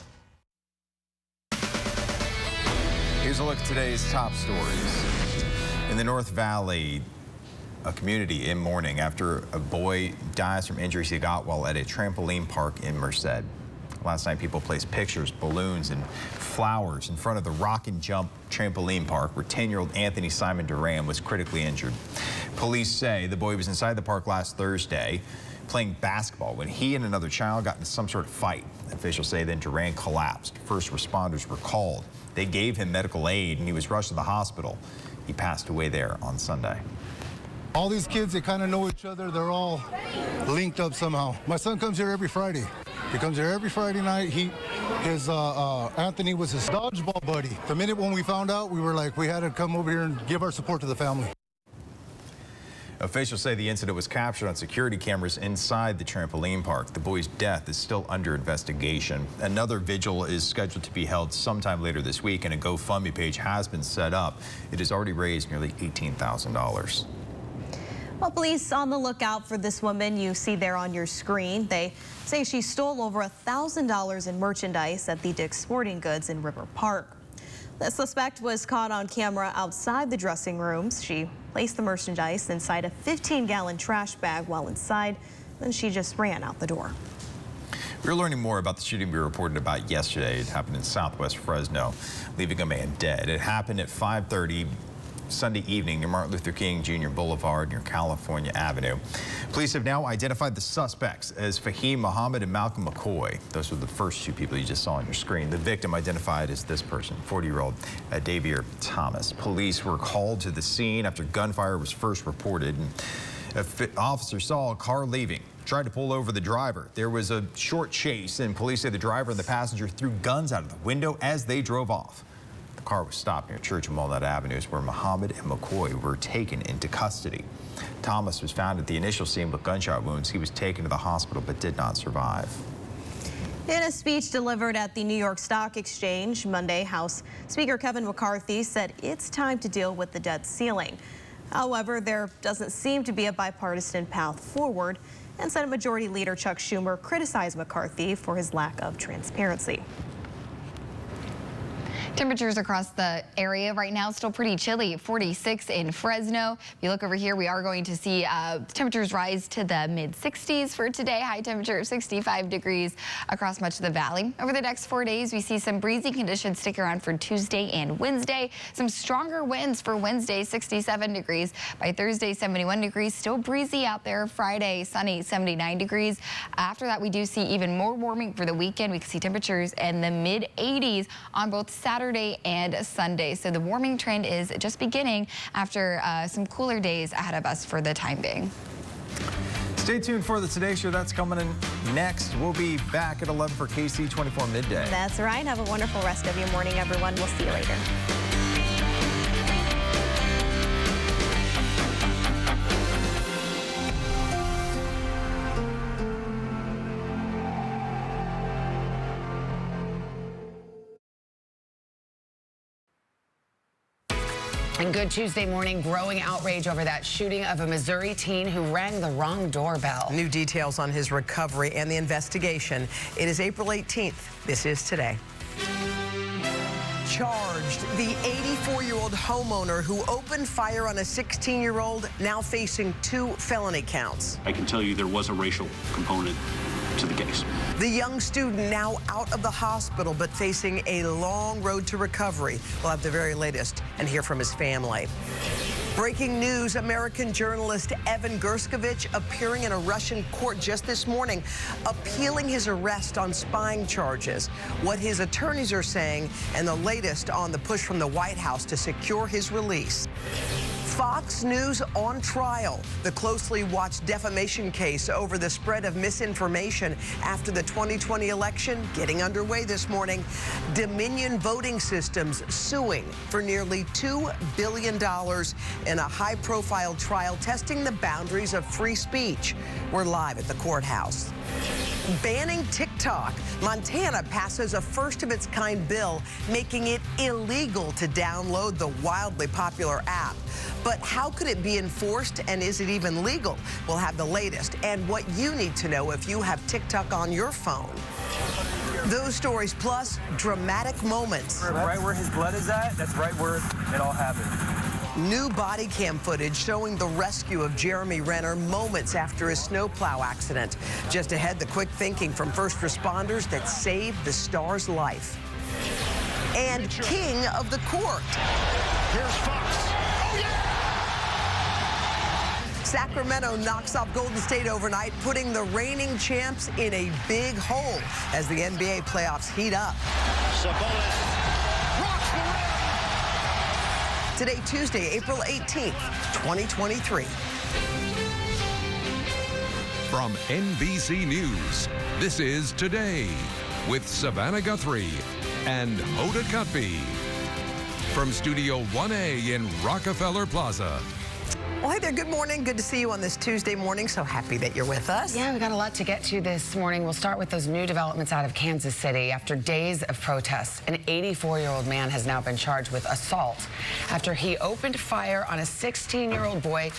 Here's a look at today's top stories. In the North Valley, a community in mourning after a boy dies from injuries he got while at a trampoline park in Merced. Last night, people placed pictures, balloons, and flowers in front of the Rock and Jump trampoline park where 10-year-old Anthony Simon Duran was critically injured. Police say the boy was inside the park last Thursday playing basketball when he and another child got into some sort of fight. Officials say then Duran collapsed. First responders were called. They gave him medical aid and he was rushed to the hospital. He passed away there on Sunday. All these kids, they kind of know each other. They're all linked up somehow. My son comes here every Friday. He comes here every Friday night. Anthony was his dodgeball buddy. The minute when we found out, we were like, we had to come over here and give our support to the family. Officials say the incident was captured on security cameras inside the trampoline park. The boy's death is still under investigation. Another vigil is scheduled to be held sometime later this week, and a GoFundMe page has been set up. It has already raised nearly $18,000. Well, police on the lookout for this woman you see there on your screen. They say she stole over $1,000 in merchandise at the Dick's Sporting Goods in River Park. The suspect was caught on camera outside the dressing rooms. She placed the merchandise inside a 15-gallon trash bag while inside, then she just ran out the door. We're learning more about the shooting we reported about yesterday. It happened in southwest Fresno, leaving a man dead. It happened at 5:30 Sunday evening near Martin Luther King Jr. Boulevard near California Avenue. Police have now identified the suspects as Fahim Muhammad and Malcolm McCoy. Those were the first two people you just saw on your screen. The victim identified as this person, 40-year-old Davier Thomas. Police were called to the scene after gunfire was first reported. An officer saw a car leaving, tried to pull over the driver. There was a short chase, and police say the driver and the passenger threw guns out of the window as they drove off. The car was stopped near Church and Walnut Avenues, where Muhammad and McCoy were taken into custody. Thomas was found at the initial scene with gunshot wounds. He was taken to the hospital but did not survive. In a speech delivered at the New York Stock Exchange Monday, House Speaker Kevin McCarthy said it's time to deal with the debt ceiling. However, there doesn't seem to be a bipartisan path forward, and Senate Majority Leader Chuck Schumer criticized McCarthy for his lack of transparency. Temperatures across the area right now still pretty chilly, 46 in Fresno. If you look over here, we are going to see temperatures rise to the mid-60s for today. High temperature of 65 degrees across much of the valley. Over the next 4 days, we see some breezy conditions stick around for Tuesday and Wednesday. Some stronger winds for Wednesday, 67 degrees. By Thursday, 71 degrees. Still breezy out there. Friday, sunny, 79 degrees. After that, we do see even more warming for the weekend. We can see temperatures in the mid-80s on both Saturday and Sunday. So the warming trend is just beginning after some cooler days ahead of us for the time being. Stay tuned for the Today Show. That's coming in next. We'll be back at 11 for Ksee 24 midday. That's right. Have a wonderful rest of your morning, everyone. We'll see you later. And good Tuesday morning, growing outrage over that shooting of a Missouri teen who rang the wrong doorbell. New details on his recovery and the investigation. It is April 18th. This is Today. Charged, the 84-year-old homeowner who opened fire on a 16-year-old now facing 2 felony counts. I can tell you there was a racial component to the case. The young student now out of the hospital but facing a long road to recovery. We'll have the very latest and hear from his family. Breaking news, American journalist Evan Gershkovich appearing in a Russian court just this morning, appealing his arrest on spying charges. What his attorneys are saying and the latest on the push from the White House to secure his release. Fox News on trial. The closely watched defamation case over the spread of misinformation after the 2020 election getting underway this morning. Dominion Voting Systems suing for nearly $2 billion in a high-profile trial testing the boundaries of free speech. We're live at the courthouse. Banning TikTok. Montana passes a first-of-its-kind bill making it illegal to download the wildly popular app. But how could it be enforced, and is it even legal? We'll have the latest and what you need to know if you have TikTok on your phone. Those stories plus dramatic moments. Right where his blood is at, that's right where it all happened. New body cam footage showing the rescue of Jeremy Renner moments after his snowplow accident. Just ahead, the quick thinking from first responders that saved the star's life. And king of the court. Here's Fox. Oh, yeah! Sacramento knocks off Golden State overnight, putting the reigning champs in a big hole as the NBA playoffs heat up. Sabonis rocks the rim. Today, Tuesday, April 18th, 2023. From NBC News, this is Today with Savannah Guthrie and Hoda Kotb. From Studio 1A in Rockefeller Plaza. Well, hey there, good morning. Good to see you on this Tuesday morning. So happy that you're with us. Yeah, we got a lot to get to this morning. We'll start with those new developments out of Kansas City. After days of protests, an 84-year-old man has now been charged with assault after he opened fire on a 16-year-old boy